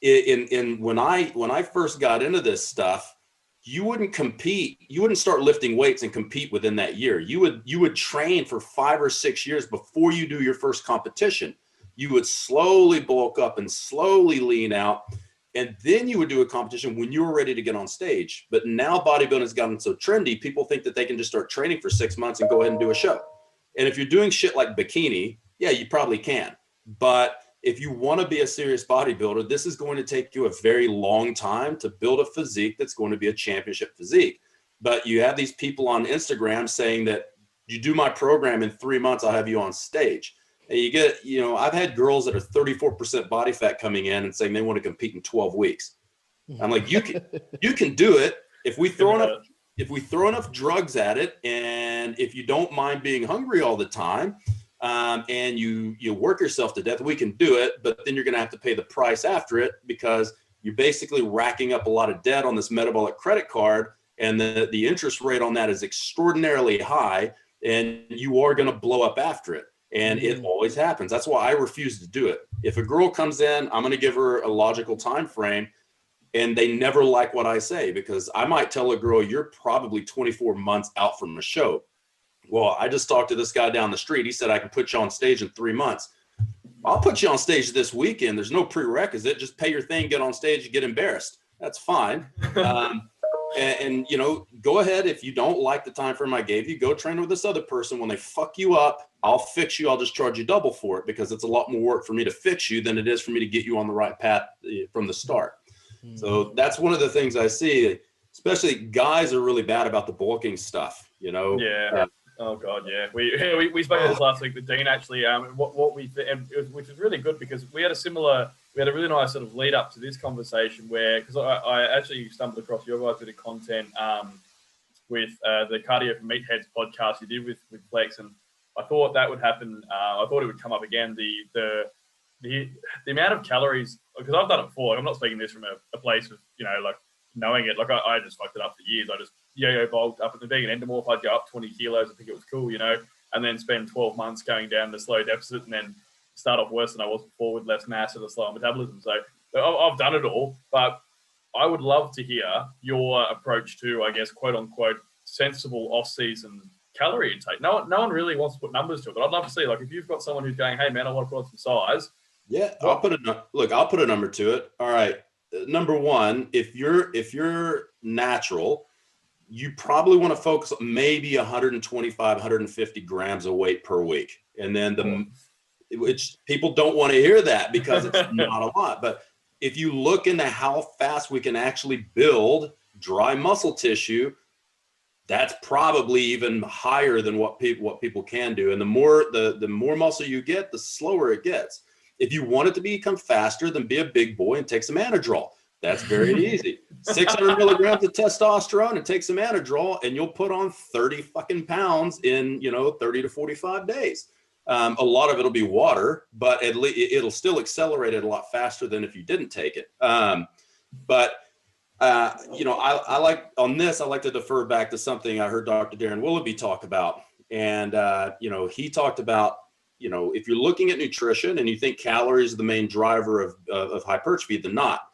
Speaker 4: When I first got into this stuff, you wouldn't start lifting weights and compete within that year. You would train for 5 or 6 years before you do your first competition. You would slowly bulk up and slowly lean out, and then you would do a competition when you were ready to get on stage. But now bodybuilding has gotten so trendy, people think that they can just start training for 6 months and go ahead and do a show. And if you're doing shit like bikini, yeah, you probably can. But if you want to be a serious bodybuilder, this is going to take you a very long time to build a physique that's going to be a championship physique. But you have these people on Instagram saying that you do my program in 3 months, I'll have you on stage. And you get, I've had girls that are 34% body fat coming in and saying they want to compete in 12 weeks. I'm like, you can do it if we throw enough drugs at it, and if you don't mind being hungry all the time, and you work yourself to death, we can do it. But then you're going to have to pay the price after it, because you're basically racking up a lot of debt on this metabolic credit card, and the interest rate on that is extraordinarily high, and you are going to blow up after it. And it always happens. That's why I refuse to do it. If a girl comes in, I'm going to give her a logical time frame, and they never like what I say, because I might tell a girl, you're probably 24 months out from a show. Well, I just talked to this guy down the street. He said, I can put you on stage in 3 months. I'll put you on stage this weekend. There's no prerequisite. Just pay your thing, get on stage, and get embarrassed. That's fine. And go ahead. If you don't like the time frame I gave you, go train with this other person. When they fuck you up, I'll fix you. I'll just charge you double for it, because it's a lot more work for me to fix you than it is for me to get you on the right path from the start. So that's one of the things I see, especially guys are really bad about the bulking stuff,
Speaker 2: Yeah. Oh God, yeah. We spoke about this last week with Dean, actually. Which was really good, because we had a really nice sort of lead up to this conversation, because I actually stumbled across your guys' bit of content with the Cardio for Meatheads podcast you did with Flex, and I thought that would happen. I thought it would come up again. The amount of calories, because I've done it before. I'm not speaking this from a place of knowing it. Like I just fucked it up for years. I just yo-yo bulked up at the being an endomorph. I'd go up 20 kilos. I think it was cool, and then spend 12 months going down the slow deficit, and then start off worse than I was before with less mass and a slower metabolism. So I've done it all, but I would love to hear your approach to, I guess, quote unquote, sensible off-season calorie intake. No one really wants to put numbers to it, but I'd love to see, if you've got someone who's going, hey man, I want to put on some size.
Speaker 4: Yeah, I'll put a number to it. All right. Number one, if you're natural, you probably want to focus on maybe 125, 150 grams of weight per week. And then which people don't want to hear that, because it's not a lot. But if you look into how fast we can actually build dry muscle tissue, that's probably even higher than what people can do. And the more muscle you get, the slower it gets. If you want it to become faster, then be a big boy and take some Anadrol. That's very easy. 600 milligrams of testosterone and take some Anadrol, and you'll put on 30 fucking pounds in 30 to 45 days. A lot of it'll be water, but at least it'll still accelerate it a lot faster than if you didn't take it. I like to defer back to something I heard Dr. Darren Willoughby talk about. And, he talked about, if you're looking at nutrition and you think calories are the main driver of hypertrophy, they're not.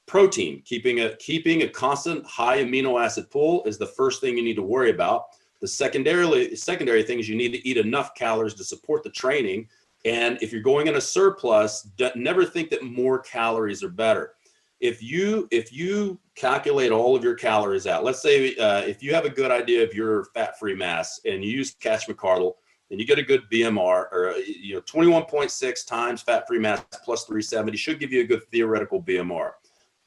Speaker 4: Protein, keeping a constant high amino acid pool is the first thing you need to worry about. The secondary thing is you need to eat enough calories to support the training. And if you're going in a surplus, never think that more calories are better. If you calculate all of your calories out, let's say if you have a good idea of your fat-free mass and you use Cash McCardle and you get a good BMR, or 21.6 times fat-free mass plus 370 should give you a good theoretical BMR.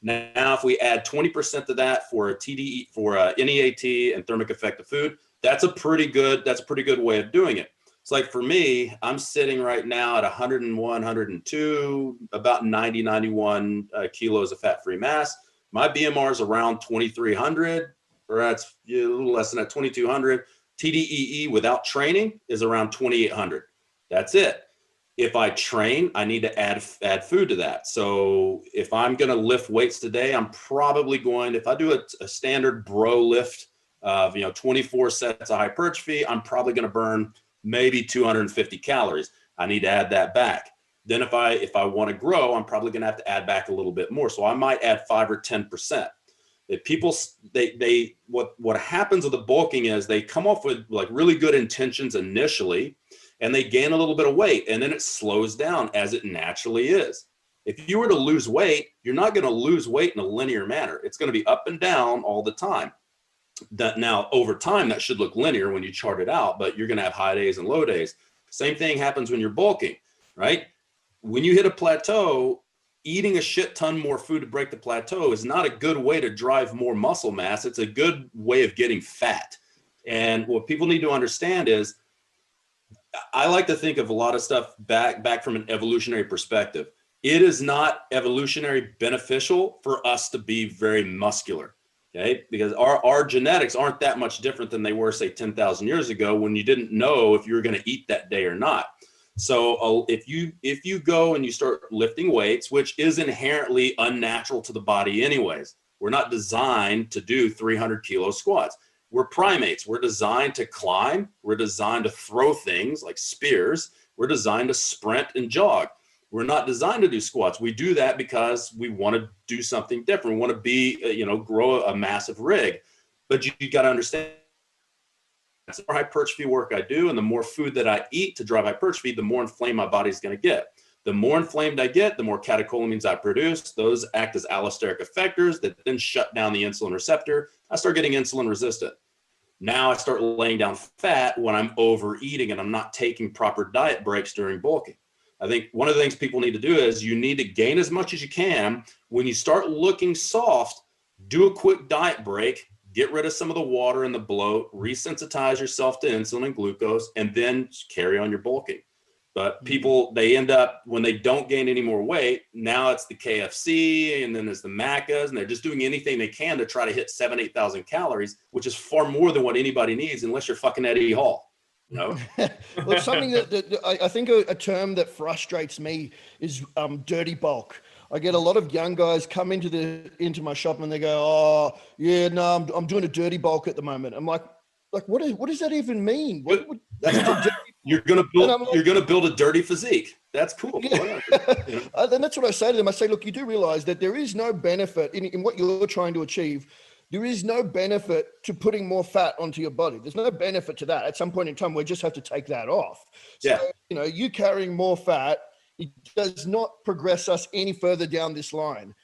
Speaker 4: Now, if we add 20% to that for a TDE, for a NEAT and thermic effect of food, that's a pretty good way of doing it. It's like for me, I'm sitting right now at 101, 102, about 90, 91 kilos of fat-free mass. My BMR is around 2,300, or that's a little less than that, 2,200. TDEE without training is around 2,800. That's it. If I train, I need to add food to that. So if I'm going to lift weights today, I'm probably going, if I do a standard bro lift of, 24 sets of hypertrophy, I'm probably going to burn maybe 250 calories. I need to add that back. Then if I want to grow, I'm probably going to have to add back a little bit more. So I might add 5 or 10%. If people, what happens with the bulking is they come off with like really good intentions initially, and they gain a little bit of weight, and then it slows down as it naturally is. If you were to lose weight, you're not going to lose weight in a linear manner. It's going to be up and down all the time. Now, over time, that should look linear when you chart it out, but you're going to have high days and low days. Same thing happens when you're bulking, right? When you hit a plateau, eating a shit ton more food to break the plateau is not a good way to drive more muscle mass. It's a good way of getting fat. And what people need to understand is, I like to think of a lot of stuff back from an evolutionary perspective. It is not evolutionary beneficial for us to be very muscular, okay? Because our genetics aren't that much different than they were, say, 10,000 years ago when you didn't know if you were going to eat that day or not. So if you go and you start lifting weights, which is inherently unnatural to the body anyways, we're not designed to do 300 kilo squats. We're primates. We're designed to climb. We're designed to throw things like spears. We're designed to sprint and jog. We're not designed to do squats. We do that because we want to do something different. We want to be, grow a massive rig. But you got to understand, the more hypertrophy work I do and the more food that I eat to drive hypertrophy, the more inflamed my body's going to get. The more inflamed I get, the more catecholamines I produce. Those act as allosteric effectors that then shut down the insulin receptor. I start getting insulin resistant. Now I start laying down fat when I'm overeating and I'm not taking proper diet breaks during bulking. I think one of the things people need to do is you need to gain as much as you can. When you start looking soft, do a quick diet break, get rid of some of the water and the bloat, resensitize yourself to insulin and glucose, and then carry on your bulking. But people, they end up, when they don't gain any more weight, now it's the KFC and then there's the Maccas, and they're just doing anything they can to try to hit 7,000, 8,000 calories, which is far more than what anybody needs unless you're fucking Eddie Hall.
Speaker 3: Well, something that I think a term that frustrates me is dirty bulk. I get a lot of young guys come into my shop and they go, "Oh, yeah, no, I'm doing a dirty bulk at the moment." I'm like, what does that even mean?
Speaker 4: You're gonna build a dirty physique. That's cool.
Speaker 3: Yeah. And that's what I say to them. I say, look, you do realize that there is no benefit in what you're trying to achieve. There is no benefit to putting more fat onto your body. There's no benefit to that. At some point in time, we just have to take that off. So, you carrying more fat, it does not progress us any further down this line.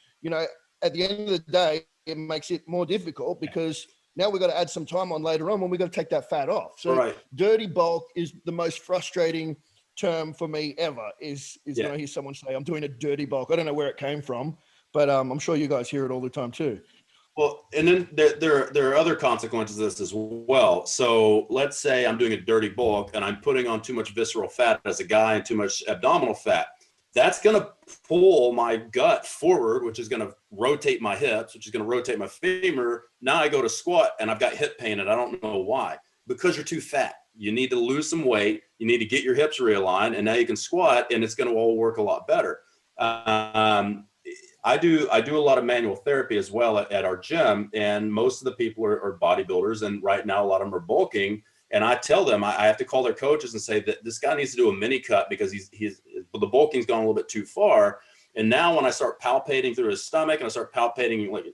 Speaker 3: At the end of the day, it makes it more difficult because now we've got to add some time on later on when we've got to take that fat off. So dirty bulk is the most frustrating term for me ever is when I hear someone say, I'm doing a dirty bulk. I don't know where it came from, but I'm sure you guys hear it all the time too.
Speaker 4: Well, and then there are other consequences of this as well. So let's say I'm doing a dirty bulk and I'm putting on too much visceral fat as a guy and too much abdominal fat. That's going to pull my gut forward, which is going to rotate my hips, which is going to rotate my femur. Now I go to squat and I've got hip pain and I don't know why. Because you're too fat. You need to lose some weight. You need to get your hips realigned, and now you can squat and it's going to all work a lot better. I do a lot of manual therapy as well at our gym, and most of the people are bodybuilders, and right now a lot of them are bulking. And I tell them I have to call their coaches and say that this guy needs to do a mini cut because the bulking's gone a little bit too far. And now when I start palpating through his stomach and I start palpating, like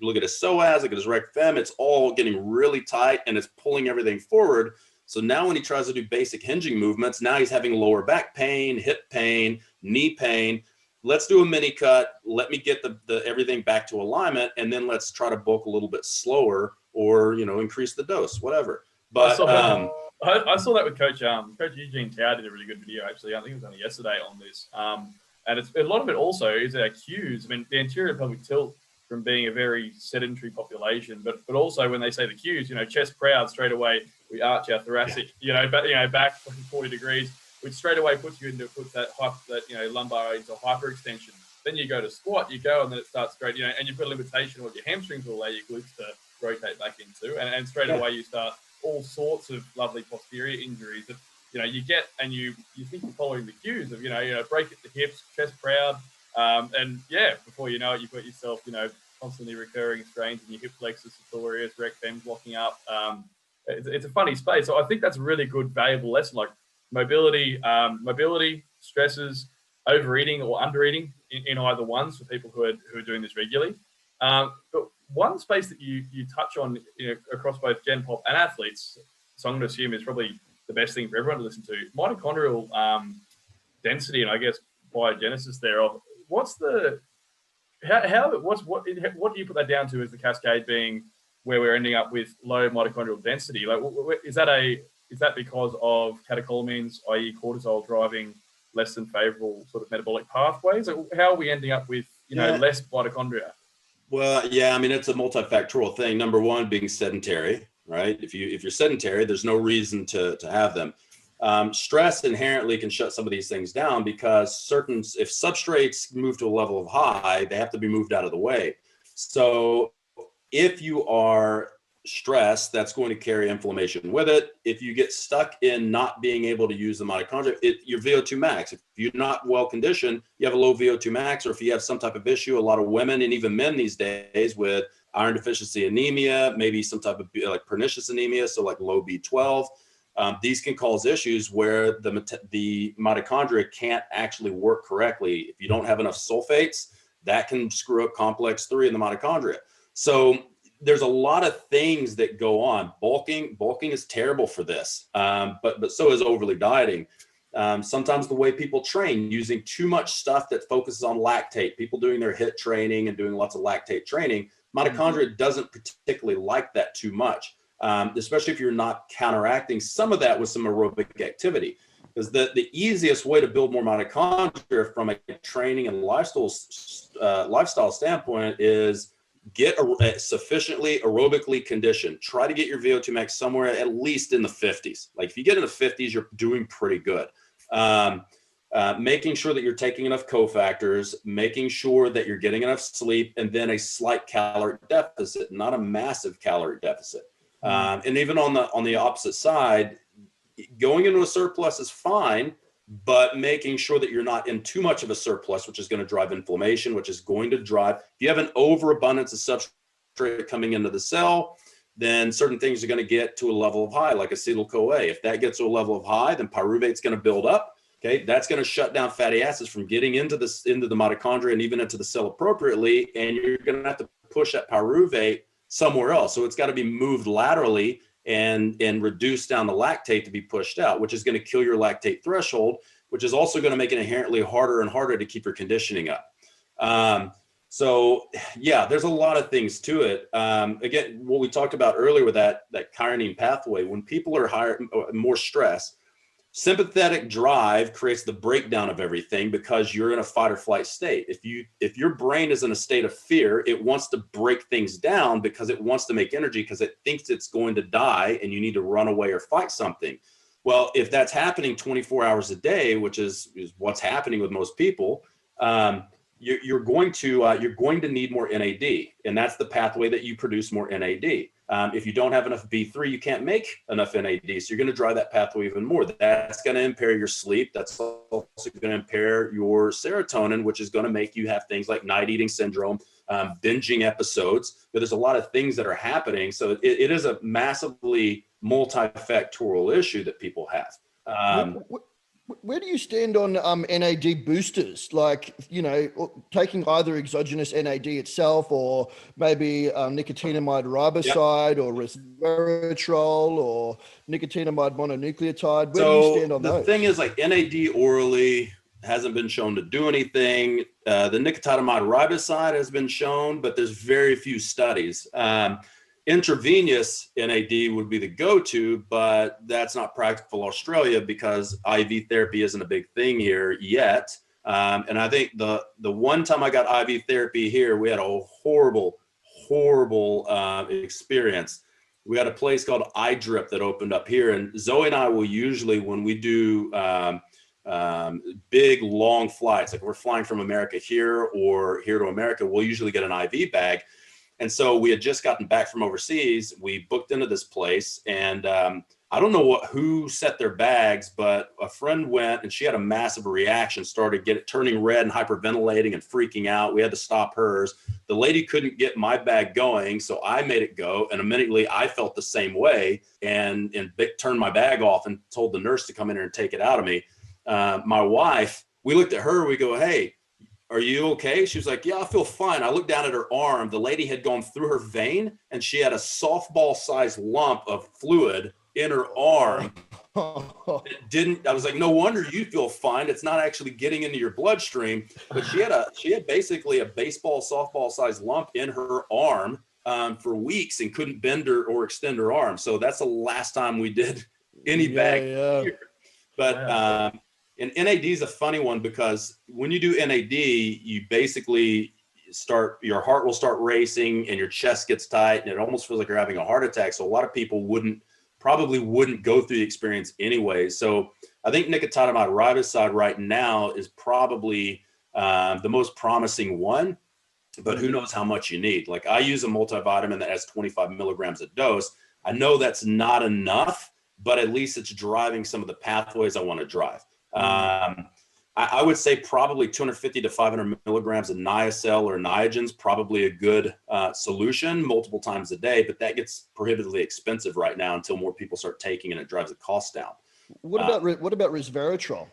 Speaker 4: look at his psoas, look at his rectum fem, it's all getting really tight and it's pulling everything forward. So now when he tries to do basic hinging movements, now he's having lower back pain, hip pain, knee pain. Let's do a mini cut. Let me get the everything back to alignment, and then let's try to bulk a little bit slower, or increase the dose, whatever. But
Speaker 2: I saw that with Coach Eugene Tao did a really good video actually. I think it was only yesterday on this. And it's a lot of it also is our cues. I mean, the anterior pelvic tilt from being a very sedentary population, but also when they say the cues, chest proud, straight away we arch our thoracic, back 40 degrees, which straight away puts that lumbar into hyperextension. Then you go to squat, you go, and then it starts straight, and you put a limitation on what your hamstrings will allow your glutes to rotate back into, and straight away you start all sorts of lovely posterior injuries that you get and you think you're following the cues of break at the hips, chest proud, and before you know it, you've got yourself constantly recurring strains in your hip flexors, sartorius, rec fems locking up. It's a funny space. So I think that's a really good, valuable lesson. Like mobility, stresses, overeating or undereating in either ones for people who are doing this regularly. But one space that you touch on across both Gen Pop and athletes, so I'm going to assume is probably the best thing for everyone to listen to, mitochondrial density and I guess biogenesis thereof. What do you put that down to as the cascade being where we're ending up with low mitochondrial density? Like, is that because of catecholamines, i.e. cortisol, driving less than favorable sort of metabolic pathways? Like, how are we ending up with less mitochondria?
Speaker 4: Well, yeah, I mean, it's a multifactorial thing. Number one, being sedentary, right? If you're sedentary, there's no reason to have them. Stress inherently can shut some of these things down because if substrates move to a level of high, they have to be moved out of the way. So if you are stressed, that's going to carry inflammation with it. If you get stuck in not being able to use the mitochondria, your VO2 max, if you're not well conditioned, you have a low VO2 max, or if you have some type of issue, a lot of women and even men these days with iron deficiency anemia, maybe some type of like pernicious anemia, so like low B12, these can cause issues where the mitochondria can't actually work correctly. If you don't have enough sulfates, that can screw up complex 3 in the mitochondria. So there's a lot of things that go on. Bulking is terrible for this, but so is overly dieting. Sometimes the way people train, using too much stuff that focuses on lactate, people doing their HIIT training and doing lots of lactate training, mitochondria doesn't particularly like that too much, especially if you're not counteracting some of that with some aerobic activity. Because the easiest way to build more mitochondria from a training and lifestyle standpoint is get sufficiently aerobically conditioned. Try to get your VO2 max somewhere at least in the 50s. Like if you get in the 50s, you're doing pretty good. Making sure that you're taking enough cofactors, making sure that you're getting enough sleep, and then a slight caloric deficit, not a massive caloric deficit. And even on the opposite side, going into a surplus is fine, but making sure that you're not in too much of a surplus, which is going to drive inflammation, which is going to drive, if you have an overabundance of substrate coming into the cell, then certain things are going to get to a level of high, like acetyl-CoA. If that gets to a level of high, then pyruvate's going to build up. Okay, that's going to shut down fatty acids from getting into the mitochondria and even into the cell appropriately, and you're going to have to push that pyruvate somewhere else. So it's got to be moved laterally and reduce down the lactate to be pushed out, which is going to kill your lactate threshold, which is also going to make it inherently harder and harder to keep your conditioning up. So yeah, there's a lot of things to it. Again, what we talked about earlier with that chironine pathway, when people are more stressed, sympathetic drive creates the breakdown of everything because you're in a fight or flight state. If your brain is in a state of fear, it wants to break things down because it wants to make energy because it thinks it's going to die and you need to run away or fight something. Well, if that's happening 24 hours a day, which is what's happening with most people, you're going to need more NAD, and that's the pathway that you produce more NAD. If you don't have enough B3, you can't make enough NAD, so you're going to drive that pathway even more. That's going to impair your sleep. That's also going to impair your serotonin, which is going to make you have things like night eating syndrome, binging episodes. But there's a lot of things that are happening, so it is a massively multifactorial issue that people have.
Speaker 3: Where do you stand on NAD boosters? Like, taking either exogenous NAD itself or maybe nicotinamide riboside or resveratrol or nicotinamide mononucleotide. Where do you stand on those?
Speaker 4: The thing is, like, NAD orally hasn't been shown to do anything. The nicotinamide riboside has been shown, but there's very few studies. Intravenous NAD would be the go-to, but that's not practical in Australia because IV therapy isn't a big thing here yet. And I think the one time I got IV therapy here, we had a horrible experience. We had a place called iDrip that opened up here, and Zoe and I will usually, when we do big long flights, like we're flying from America here or here to America, we'll usually get an IV bag. And so we had just gotten back from overseas. We booked into this place, and I don't know who set their bags, but a friend went and she had a massive reaction, started turning red and hyperventilating and freaking out. We had to stop hers. The lady couldn't get my bag going, so I made it go. And immediately I felt the same way and turned my bag off and told the nurse to come in here and take it out of me. My wife, we looked at her, we go, "Hey, are you okay?" She was like, "Yeah, I feel fine." I looked down at her arm. The lady had gone through her vein and she had a softball-sized lump of fluid in her arm. I was like, "No wonder you feel fine. It's not actually getting into your bloodstream." But she had basically a baseball, softball-sized lump in her arm for weeks and couldn't bend her or extend her arm. So that's the last time we did any bag.
Speaker 3: Yeah.
Speaker 4: But and NAD is a funny one because when you do NAD, you basically your heart will start racing and your chest gets tight and it almost feels like you're having a heart attack. So a lot of people probably wouldn't go through the experience anyway. So I think nicotinamide riboside right now is probably the most promising one, but who knows how much you need. Like I use a multivitamin that has 25 milligrams a dose. I know that's not enough, but at least it's driving some of the pathways I want to drive. I would say probably 250 to 500 milligrams of Niacel or Niagen's probably a good solution multiple times a day, but that gets prohibitively expensive right now until more people start taking and it drives the cost down.
Speaker 3: What about resveratrol?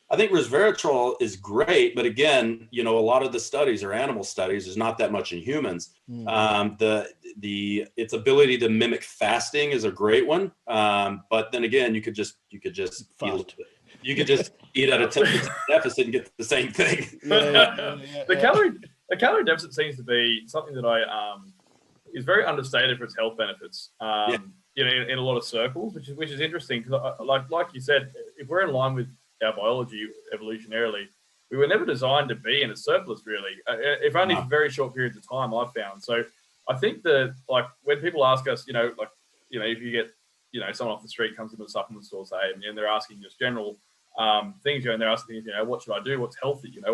Speaker 4: I think resveratrol is great, but again, a lot of the studies are animal studies. There's not that much in humans. Its ability to mimic fasting is a great one, but then again, you could just you could just eat at a 10% deficit and get the same thing.
Speaker 2: The calorie deficit seems to be something that is very understated for its health benefits. In a lot of circles, which is interesting because, like you said, if we're in line with our biology evolutionarily, we were never designed to be in a surplus, really. If only for very short periods of time, I've found. So I think that, when people ask us, if you get, someone off the street comes into the supplement store, say, and they're asking just general things, and they're asking things, what should I do? What's healthy? And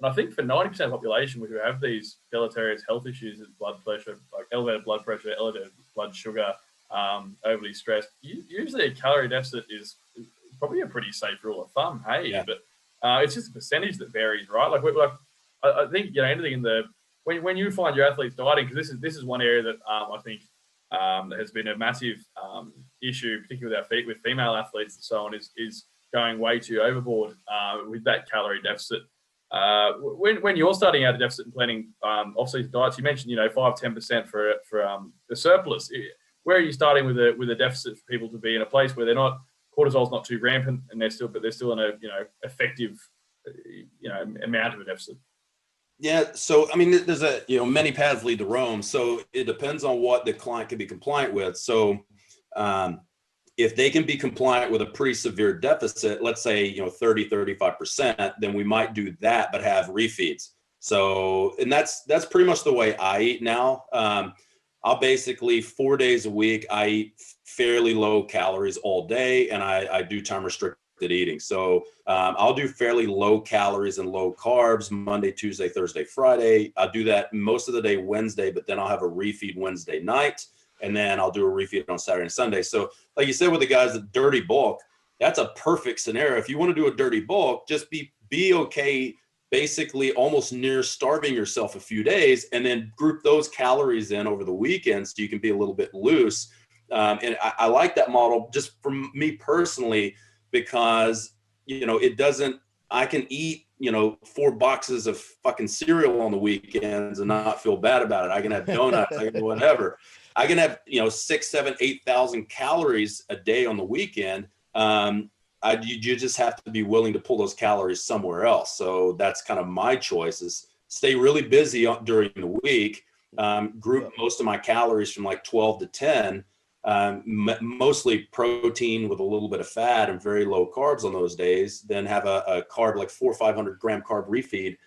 Speaker 2: I think for 90% of the population who have these deleterious health issues, blood pressure, like elevated blood pressure, elevated blood sugar, overly stressed, usually a calorie deficit is probably a pretty safe rule of thumb. But it's just a percentage that varies, right? I think anything when you find your athletes dieting, because this is one area that I think has been a massive issue, particularly with female athletes and so on, is going way too overboard with that calorie deficit. When you're starting out a deficit and planning off-season diets, you mentioned 5-10% for the surplus. Where are you starting with a deficit for people to be in a place where they're not, cortisol's not too rampant and they're still in a effective amount of a deficit?
Speaker 4: Yeah, so I mean, there's many paths lead to Rome. So it depends on what the client can be compliant with. So if they can be compliant with a pretty severe deficit, let's say 30-35%, then we might do that, but have refeeds. So, and that's pretty much the way I eat now. I'll basically 4 days a week, I eat fairly low calories all day, and I do time restricted eating. So I'll do fairly low calories and low carbs Monday, Tuesday, Thursday, Friday. I'll do that most of the day Wednesday, but then I'll have a refeed Wednesday night, and then I'll do a refeed on Saturday and Sunday. So like you said with the guys that dirty bulk, that's a perfect scenario. If you want to do a dirty bulk, just be okay, basically almost near starving yourself a few days, and then group those calories in over the weekend so you can be a little bit loose. And I like that model just for me personally, because, I can eat, 4 boxes of fucking cereal on the weekends and not feel bad about it. I can have donuts, I can do whatever. I can have, 6, 7, 8,000 calories a day on the weekend. You just have to be willing to pull those calories somewhere else. So that's kind of my choice, is stay really busy during the week, group most of my calories from like 12 to 10, mostly protein with a little bit of fat and very low carbs on those days, then have a carb, like 400 or 500 gram carb refeed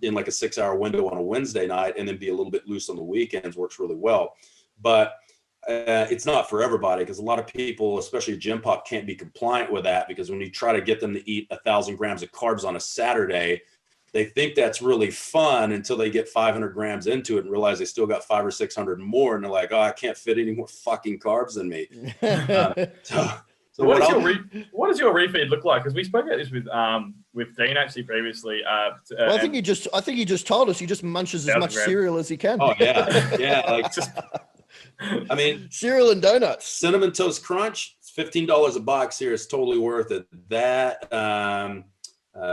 Speaker 4: in like a 6-hour window on a Wednesday night, and then be a little bit loose on the weekends. Works really well. But it's not for everybody, because a lot of people, especially gym pop, can't be compliant with that, because when you try to get them to eat 1,000 grams of carbs on a Saturday, they think that's really fun until they get 500 grams into it and realize they still got 500 or 600 more. And they're like, oh, I can't fit any more fucking carbs in me. So
Speaker 2: what does your refeed look like? Because we spoke about this with Dean actually previously.
Speaker 3: Well, I think he just told us he just munches as much cereal as he can.
Speaker 4: Oh yeah, like I mean,
Speaker 3: cereal and donuts.
Speaker 4: Cinnamon Toast Crunch, it's $15 a box here. It's totally worth it. That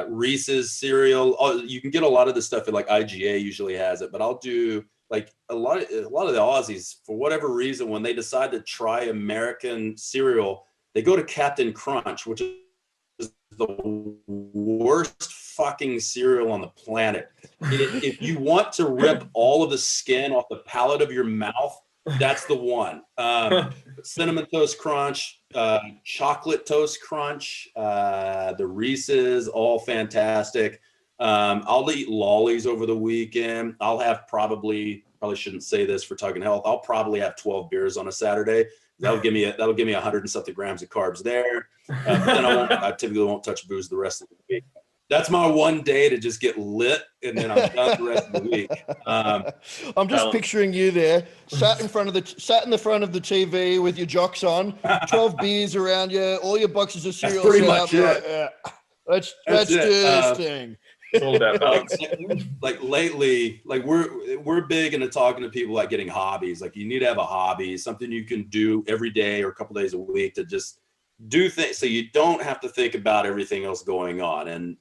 Speaker 4: Reese's cereal. Oh, you can get a lot of the stuff at like IGA usually has it, but I'll do like a lot of the Aussies, for whatever reason, when they decide to try American cereal, they go to Captain Crunch, which is the worst fucking cereal on the planet. If you want to rip all of the skin off the palate of your mouth, that's the one. Cinnamon Toast Crunch, Chocolate Toast Crunch, the Reese's, all fantastic. I'll eat lollies over the weekend. I'll have probably shouldn't say this for Talking Health. I'll probably have 12 beers on a Saturday. That'll give me 100 and something grams of carbs there. Then I typically won't touch booze the rest of the week. That's my one day to just get lit, and then I'm done the rest of the week.
Speaker 3: I'm just picturing you there, sat in the front of the TV with your jocks on, 12 beers around you, all your boxes of cereal.
Speaker 4: Pretty much it.
Speaker 3: Let's do this thing.
Speaker 2: It's all about balance.
Speaker 4: Like lately, like we're big into talking to people like getting hobbies. Like you need to have a hobby, something you can do every day or a couple days a week to just do things so you don't have to think about everything else going on. And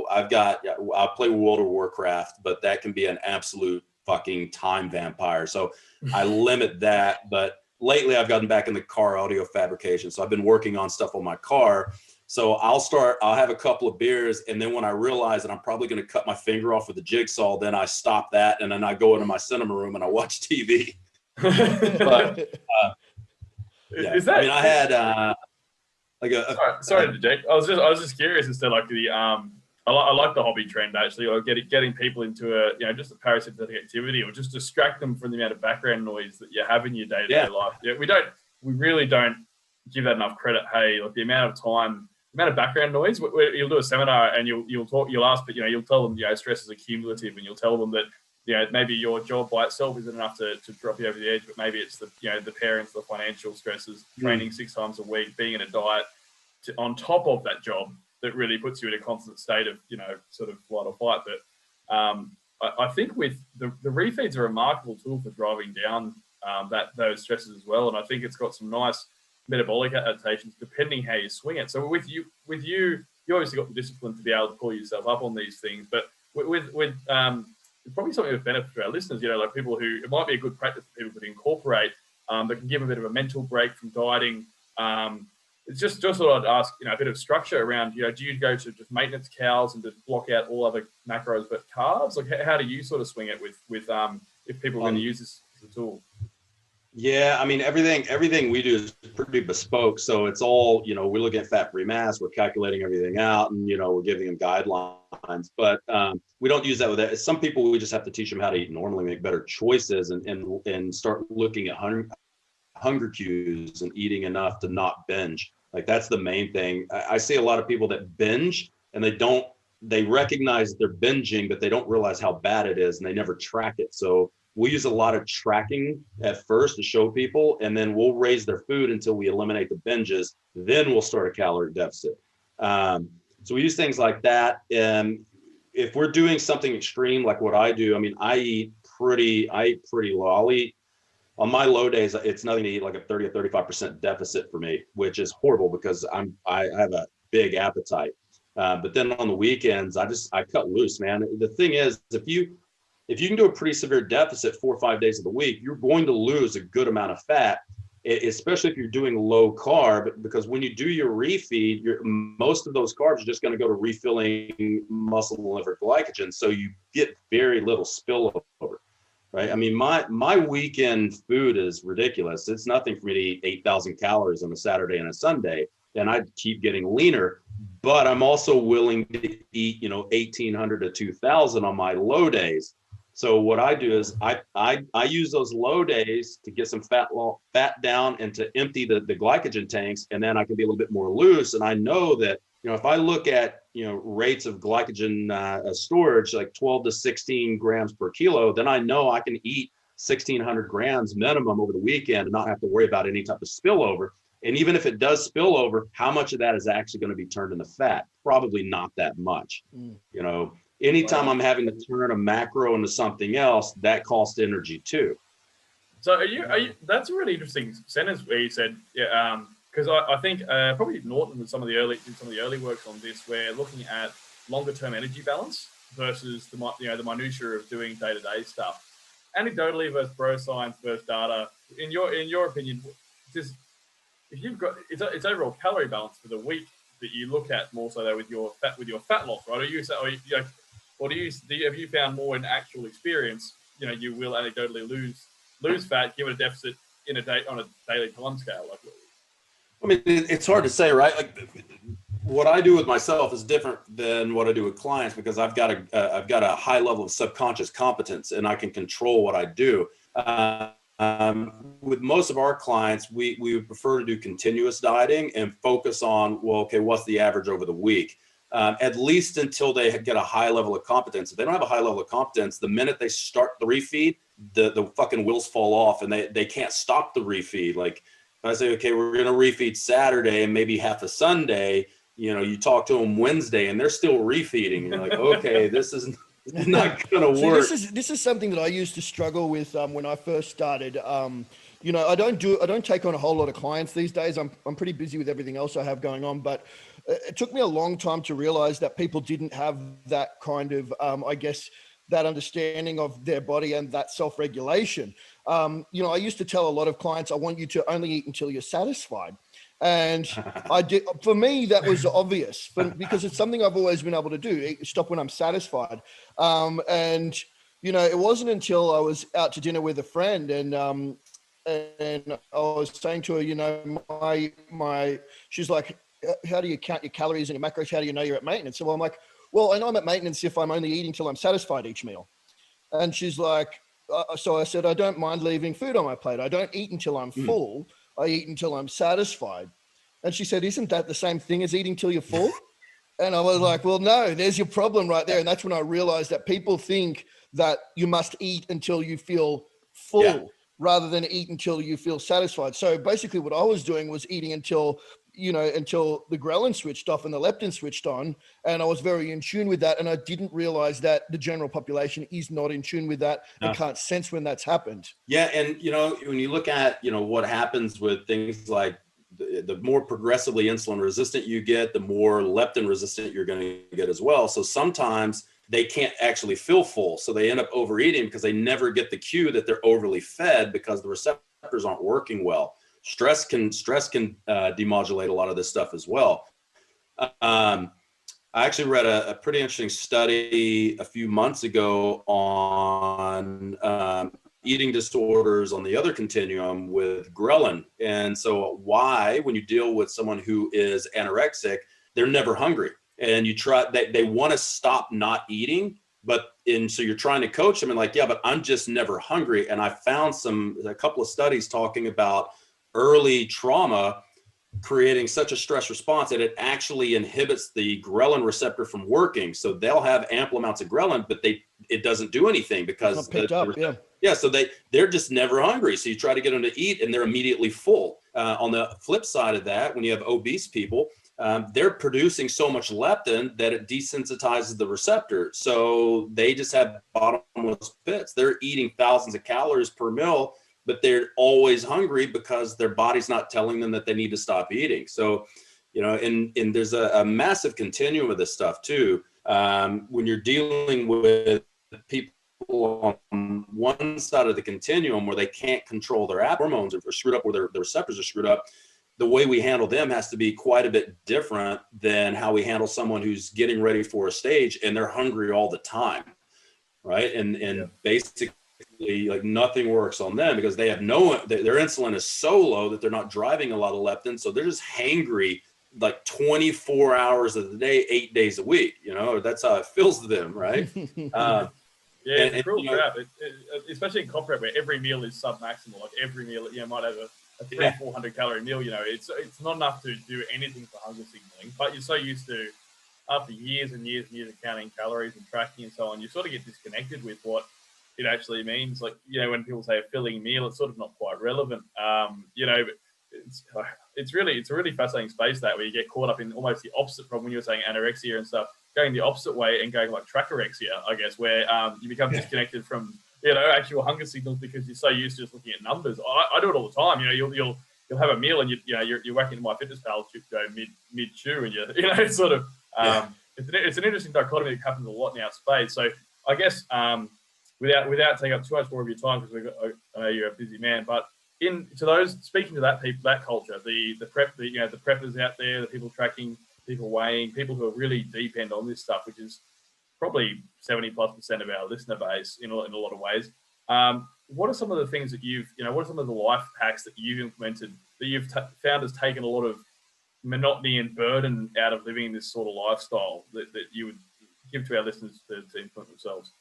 Speaker 4: I play World of Warcraft, but that can be an absolute fucking time vampire. So I limit that. But lately I've gotten back in the car audio fabrication. So I've been working on stuff on my car. So I'll have a couple of beers, and then when I realize that I'm probably going to cut my finger off with a jigsaw, then I stop that, and then I go into my cinema room and I watch TV. But
Speaker 2: is that?
Speaker 4: I mean, I had
Speaker 2: sorry to Jake. I was just curious as to like the I like the hobby trend actually, or getting people into just a parasympathetic activity, or just distract them from the amount of background noise that you have in your day-to-day life. Yeah, we really don't give that enough credit. Hey, like the amount of background noise. You'll do a seminar and you'll ask, but you'll tell them stress is accumulative, and you'll tell them that maybe your job by itself isn't enough to drop you over the edge, but maybe it's the parents, the financial stresses, training 6 times a week, being in a diet on top of that job that really puts you in a constant state of sort of flight or fight. But I think with the refeed's a remarkable tool for driving down those stresses as well, and I think it's got some nice metabolic adaptations depending how you swing it. So with you obviously got the discipline to be able to pull yourself up on these things, but with probably something of benefit to our listeners, like people who, it might be a good practice for people to incorporate, that can give a bit of a mental break from dieting. It's just what I'd ask, a bit of structure around, do you go to just maintenance cows and just block out all other macros but carbs? Like how do you sort of swing it with if people are going to use this as a tool?
Speaker 4: Yeah, I mean, everything we do is pretty bespoke. So it's all, we're looking at fat-free mass, we're calculating everything out, and, we're giving them guidelines. But we don't use that with that. Some people, we just have to teach them how to eat normally, make better choices, and start looking at hunger cues and eating enough to not binge. Like that's the main thing. I see a lot of people that binge and they recognize that they're binging, but they don't realize how bad it is, and they never track it. So we use a lot of tracking at first to show people, and then we'll raise their food until we eliminate the binges. Then we'll start a calorie deficit. So we use things like that. And if we're doing something extreme, like what I do, I mean, I eat pretty low. I'll eat on my low days. It's nothing to eat like a 30 or 35% deficit for me, which is horrible because I have a big appetite. But then on the weekends, I cut loose, man. The thing is, if you can do a pretty severe deficit 4 or 5 days of the week, you're going to lose a good amount of fat, especially if you're doing low carb, because when you do your refeed, most of those carbs are just going to go to refilling muscle and liver glycogen. So you get very little spillover, right? I mean, my weekend food is ridiculous. It's nothing for me to eat 8,000 calories on a Saturday and a Sunday, and I keep getting leaner. But I'm also willing to eat, 1,800 to 2,000 on my low days. So what I do is I use those low days to get some fat down and to empty the glycogen tanks, and then I can be a little bit more loose. And I know that if I look at, rates of glycogen storage, like 12 to 16 grams per kilo, then I know I can eat 1,600 grams minimum over the weekend and not have to worry about any type of spillover. And even if it does spill over, how much of that is actually going to be turned into fat? Probably not that much. Anytime I'm having to turn a macro into something else, that costs energy too.
Speaker 2: So are you, that's a really interesting sentence where you said, because I think probably Norton did some of the early works on this, where looking at longer term energy balance versus the minutiae of doing day-to-day stuff. Anecdotally versus bro science versus data. In your opinion, if you've got it's overall calorie balance for the week that you look at more so though with your fat loss, right? Have you found more in actual experience? You will anecdotally lose fat given a deficit on a daily time scale.
Speaker 4: I mean, it's hard to say, right? Like what I do with myself is different than what I do with clients because I've got a high level of subconscious competence and I can control what I do. With most of our clients, we would prefer to do continuous dieting and focus on, what's the average over the week? At least until they get a high level of competence. If they don't have a high level of competence, the minute they start the refeed, the fucking wheels fall off and they can't stop the refeed. Like if I say, okay, we're going to refeed Saturday and maybe half a Sunday, you talk to them Wednesday and they're still refeeding. And you're like, okay, this is not going to work.
Speaker 3: This is something that I used to struggle with when I first started. I don't take on a whole lot of clients these days. I'm pretty busy with everything else I have going on, but it took me a long time to realize that people didn't have that kind of, that understanding of their body and that self-regulation. I used to tell a lot of clients, I want you to only eat until you're satisfied. And I did. For me, that was obvious, because it's something I've always been able to do. Stop when I'm satisfied. It wasn't until I was out to dinner with a friend, and I was saying to her, she's like, "How do you count your calories and your macros? How do you know you're at maintenance?" So I'm like, "Well, I know I'm at maintenance if I'm only eating till I'm satisfied each meal." And she's like, so I said, "I don't mind leaving food on my plate. I don't eat until I'm full. I eat until I'm satisfied." And she said, "Isn't that the same thing as eating till you're full?" And I was like, well, no, there's your problem right there. And that's when I realized that people think that you must eat until you feel full rather than eat until you feel satisfied. So basically what I was doing was eating until the ghrelin switched off and the leptin switched on. And I was very in tune with that. And I didn't realize that the general population is not in tune with that and can't sense when that's happened.
Speaker 4: Yeah. And, when you look at, what happens with things like the more progressively insulin resistant you get, the more leptin resistant you're going to get as well. So sometimes they can't actually feel full. So they end up overeating because they never get the cue that they're overly fed because the receptors aren't working well. Stress can demodulate a lot of this stuff as well. I actually read a pretty interesting study a few months ago on eating disorders on the other continuum with ghrelin. And so why, when you deal with someone who is anorexic, they're never hungry. And you try, they want to stop not eating, so you're trying to coach them and like, yeah, but I'm just never hungry. And I found a couple of studies talking about early trauma creating such a stress response that it actually inhibits the ghrelin receptor from working. So they'll have ample amounts of ghrelin, but it doesn't do anything because so they're just never hungry. So you try to get them to eat and they're immediately full. On the flip side of that, when you have obese people, they're producing so much leptin that it desensitizes the receptor. So they just have bottomless pits. They're eating thousands of calories per meal, but they're always hungry because their body's not telling them that they need to stop eating. So, and there's a massive continuum of this stuff too. When you're dealing with people on one side of the continuum where they can't control their hormones or screwed up, or their receptors are screwed up, the way we handle them has to be quite a bit different than how we handle someone who's getting ready for a stage and they're hungry all the time, right? And basically, like nothing works on them because they have their insulin is so low that they're not driving a lot of leptin. So they're just hangry like 24 hours of the day, 8 days a week, that's how it feels to them. Right.
Speaker 2: It's a real crap, especially in comp prep where every meal is sub-maximal. Like every meal, might have a 300-400 calorie meal. It's not enough to do anything for hunger signaling, but you're so used to, after years and years and years of counting calories and tracking and so on, you sort of get disconnected with what it actually means. Like, when people say a filling meal, it's sort of not quite relevant. But it's a really fascinating space, that where you get caught up in almost the opposite from when you were saying anorexia and stuff, going the opposite way and going like trackorexia, I guess, where you become disconnected from actual hunger signals because you're so used to just looking at numbers. I do it all the time. You'll have a meal and you're whacking into MyFitnessPal to go mid chew, and it's sort of it's an interesting dichotomy that happens a lot in our space. So I guess without taking up too much more of your time, because I know you're a busy man, but to those speaking to that culture, the preppers out there, the people tracking, people weighing, people who are really deep end on this stuff, which is probably 70+% of our listener base in a lot of ways. What are some of the things that what are some of the life hacks that you've implemented that you've found has taken a lot of monotony and burden out of living this sort of lifestyle that you would give to our listeners to implement themselves?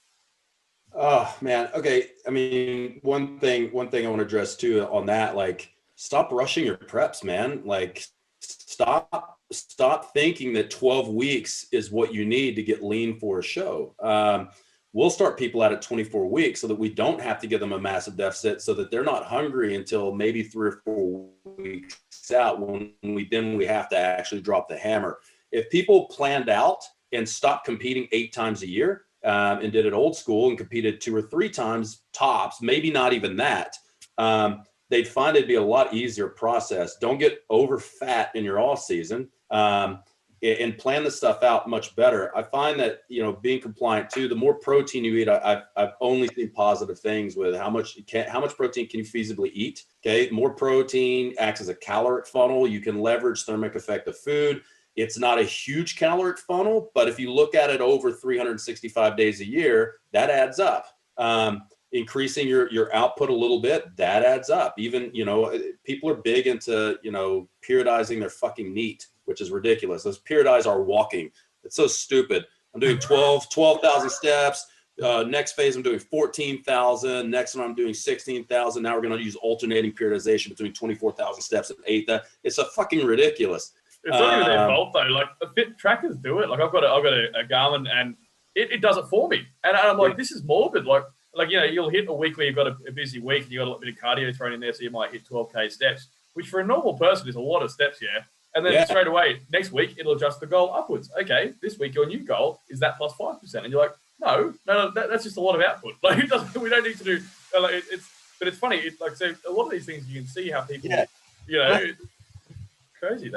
Speaker 4: Oh man. Okay. I mean, one thing I want to address too on that, like, stop rushing your preps, man. Like, stop thinking that 12 weeks is what you need to get lean for a show. We'll start people out at 24 weeks so that we don't have to give them a massive deficit, so that they're not hungry until maybe 3 or 4 weeks out when we have to actually drop the hammer. If people planned out and stopped competing 8 times a year, and did it old school and competed 2 or 3 times tops, maybe not even that, they'd find it'd be a lot easier process. Don't get over fat in your off season, and plan the stuff out much better. I find that, being compliant too, the more protein you eat, I've only seen positive things with how much protein can you feasibly eat. Okay. More protein acts as a caloric funnel. You can leverage thermic effect of food. It's not a huge caloric funnel, but if you look at it over 365 days a year, that adds up. Increasing your output a little bit, that adds up. Even, people are big into, periodizing their fucking NEAT, which is ridiculous. Let's periodize our walking. It's so stupid. I'm doing 12,000 steps. Next phase, I'm doing 14,000. Next one, I'm doing 16,000. Now we're going to use alternating periodization between 24,000 steps and 8,000. It's a fucking ridiculous.
Speaker 2: It's not even their fault though. Like, the fit trackers do it. Like, I've got a Garmin, and it does it for me. And I'm like, this is morbid. Like you'll hit a week where you've got a busy week and you've got a bit of cardio thrown in there, so you might hit 12K steps, which for a normal person is a lot of steps, yeah. And then straight away next week it'll adjust the goal upwards. Okay, this week your new goal is that plus 5%, and you're like, no, that's just a lot of output. Like, it doesn't. We don't need to do. But it's funny. It's like, so a lot of these things you can see how people, crazy.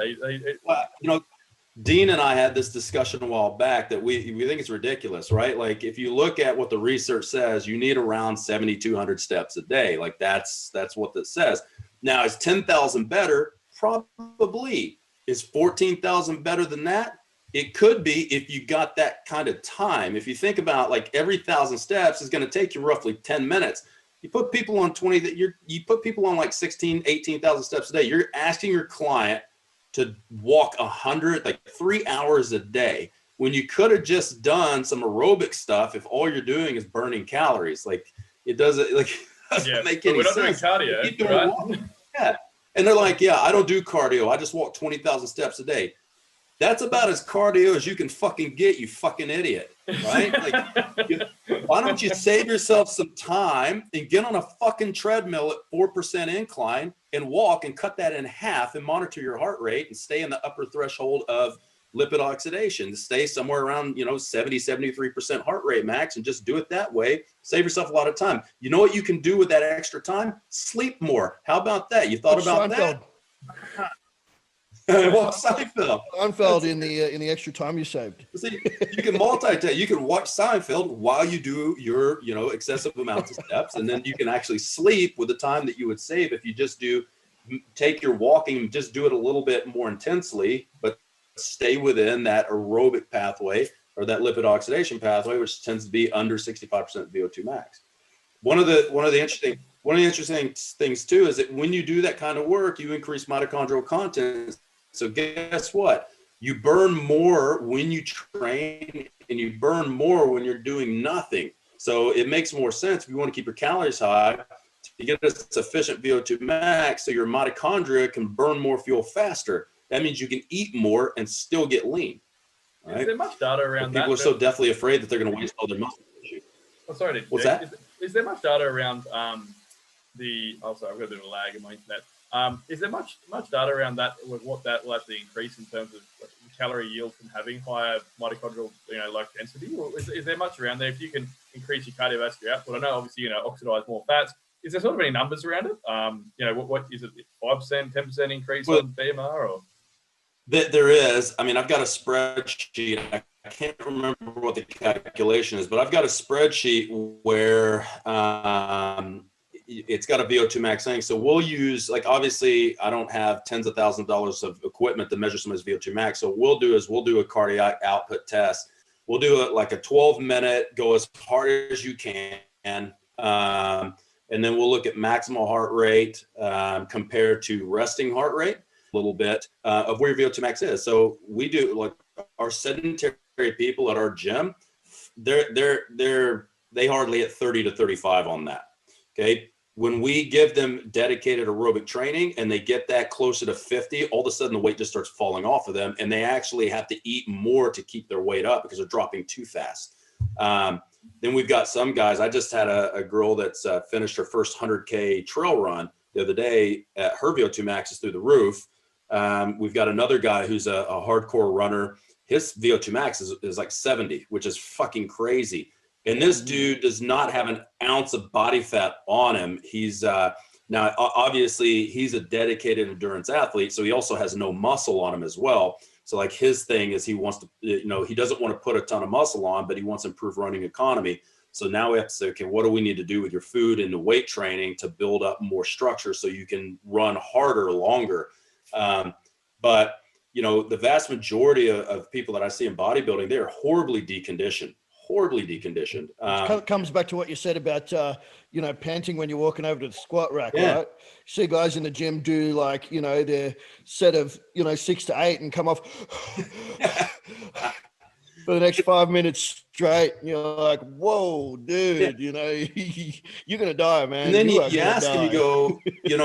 Speaker 4: Dean and I had this discussion a while back that we think it's ridiculous, right? Like, if you look at what the research says, you need around 7,200 steps a day. Like, that's what it says. Now, is 10,000 better? Probably. Is 14,000 better than that? It could be, if you got that kind of time. If you think about, like, every 1,000 steps is going to take you roughly 10 minutes. You put people on you put people on like 16, 18,000 steps a day. You're asking your client to walk 3 hours a day, when you could have just done some aerobic stuff if all you're doing is burning calories. Like, it doesn't make any sense.
Speaker 2: We're not doing cardio, right?
Speaker 4: Yeah. And they're like, yeah, I don't do cardio. I just walk 20,000 steps a day. That's about as cardio as you can fucking get, you fucking idiot, right? Like, why don't you save yourself some time and get on a fucking treadmill at 4% incline and walk and cut that in half and monitor your heart rate and stay in the upper threshold of lipid oxidation, to stay somewhere around, 70, 73% heart rate max, and just do it that way. Save yourself a lot of time. You know what you can do with that extra time? Sleep more. How about that? You thought about that? Well,
Speaker 3: Seinfeld in the extra time you saved.
Speaker 4: See, you can multitask. You can watch Seinfeld while you do your, excessive amounts of steps, and then you can actually sleep with the time that you would save if you just take your walking and just do it a little bit more intensely, but stay within that aerobic pathway or that lipid oxidation pathway, which tends to be under 65% VO2 max. One of the interesting things too is that when you do that kind of work, you increase mitochondrial content. So guess what? You burn more when you train, and you burn more when you're doing nothing. So it makes more sense, if you want to keep your calories high, You get a sufficient VO2 max so your mitochondria can burn more fuel faster. That means you can eat more and still get lean. Right?
Speaker 2: Is there much data around that?
Speaker 4: People are so deathly afraid that they're going to waste all their muscle tissue.
Speaker 2: Oh, sorry,
Speaker 4: What's that?
Speaker 2: Is there much data around sorry, I've got a bit of a lag in my internet. Is there much data around that, with what that will actually increase in terms of calorie yield from having higher mitochondrial, like density? Or is there much around there? If you can increase your cardiovascular output, I know obviously, oxidize more fats. Is there sort of any numbers around it? What is it, 5%, 10% increase on BMR or?
Speaker 4: There is. I mean, I've got a spreadsheet. I can't remember what the calculation is, but I've got a spreadsheet where it's got a VO2 max thing. So we'll use, like, obviously I don't have tens of thousands of dollars of equipment to measure somebody's VO2 max. So we'll do a cardiac output test. We'll do it like a 12-minute, go as hard as you can. And then we'll look at maximal heart rate compared to resting heart rate, a little bit of where your VO2 max is. So we do, like, our sedentary people at our gym, they hardly hit 30 to 35 on that. Okay. When we give them dedicated aerobic training and they get that closer to 50, all of a sudden the weight just starts falling off of them, and they actually have to eat more to keep their weight up because they're dropping too fast. Then we've got some guys. I just had a girl that's finished her first 100K trail run the other day. Her VO2 max is through the roof. We've got another guy who's a hardcore runner. His VO2 max is like 70, which is fucking crazy. And this dude does not have an ounce of body fat on him. He's now, obviously, he's a dedicated endurance athlete, so he also has no muscle on him as well. So, like, his thing is he wants to, he doesn't want to put a ton of muscle on, but he wants to improve running economy. So now we have to say, okay, what do we need to do with your food and the weight training to build up more structure so you can run harder, longer? But, the vast majority of people that I see in bodybuilding, they're horribly deconditioned.
Speaker 3: Comes back to what you said about, panting when you're walking over to the squat rack, right? See guys in the gym do, like, their set of, 6 to 8 and come off for the next 5 minutes straight. And you're like, whoa, dude, you're going to die, man.
Speaker 4: And then you ask them, you go,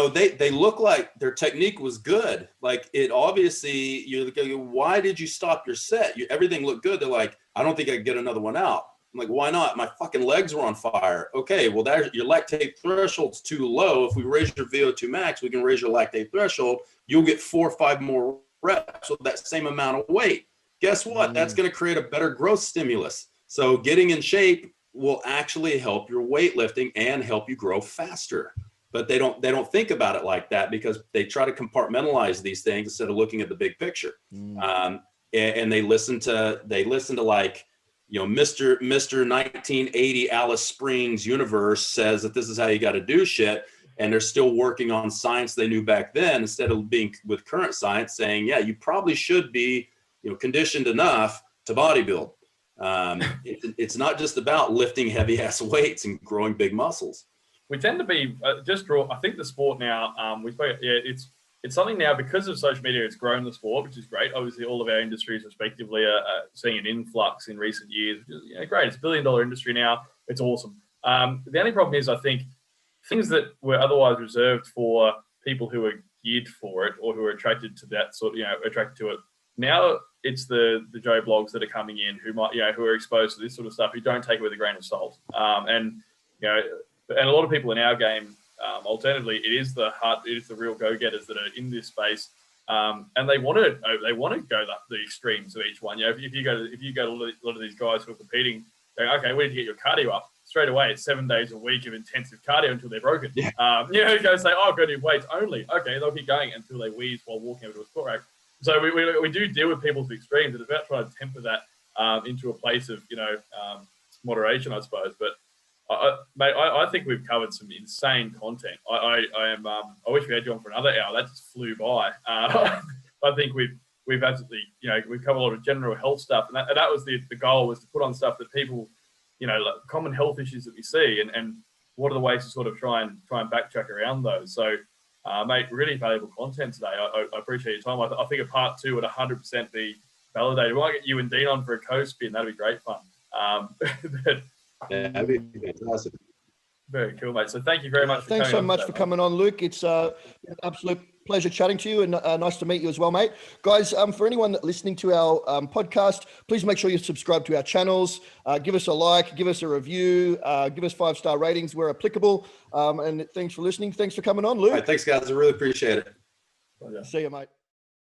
Speaker 4: they look like their technique was good. Like, it obviously, you're like, why did you stop your set? Everything looked good. They're like, I don't think I can get another one out. I'm like, why not? My fucking legs were on fire. Okay, well, your lactate threshold's too low. If we raise your VO2 max, we can raise your lactate threshold. You'll get 4 or 5 more reps with that same amount of weight. Guess what? That's going to create a better growth stimulus. So getting in shape will actually help your weightlifting and help you grow faster. But they don't think about it like that because they try to compartmentalize these things instead of looking at the big picture. And they listen to like, Mr. 1980 Alice Springs universe says that this is how you got to do shit. And they're still working on science they knew back then instead of being with current science saying, yeah, you probably should be, conditioned enough to bodybuild. It's not just about lifting heavy ass weights and growing big muscles.
Speaker 2: We tend to be I think the sport now, it's something now because of social media, it's grown the sport, which is great. Obviously, all of our industries respectively are seeing an influx in recent years, which is great. It's a $1 billion industry now. It's awesome. The only problem is, I think, things that were otherwise reserved for people who are geared for it or who are attracted to that sort, attracted to it. Now it's the Joe blogs that are coming in who might, who are exposed to this sort of stuff, who don't take it with a grain of salt. And a lot of people in our game, alternatively, it is the real go-getters that are in this space, and they want to go the extremes of each one. If you go to a lot of these guys who are competing, they go, okay, we need to get your cardio up straight away. It's 7 days a week of intensive cardio until they're broken. You go say, oh, I've got to do weights only. Okay, they'll keep going until they wheeze while walking over to a squat rack. So we do deal with people's extremes, and it's about trying to temper that into a place of moderation, I suppose. But mate, I think we've covered some insane content. I wish we had you on for another hour. That just flew by. I think we've absolutely we've covered a lot of general health stuff, and that was the goal, was to put on stuff that people like common health issues that we see, and what are the ways to sort of try and backtrack around those. So. Mate, really valuable content today. I appreciate your time. I think a part 2 would 100% be validated. We might get you and Dean on for a co-spin. That'd be great fun.
Speaker 4: That'd be fantastic.
Speaker 2: Very cool, mate. So thank you very much.
Speaker 3: Thanks so much for coming on, Luke. It's an absolute pleasure chatting to you, and nice to meet you as well, mate. Guys, for anyone listening to our podcast, please make sure you subscribe to our channels. Give us a like, give us a review, give us 5-star ratings where applicable. And thanks for listening. Thanks for coming on, Luke.
Speaker 4: All right, thanks, guys. I really appreciate it.
Speaker 3: See you, mate.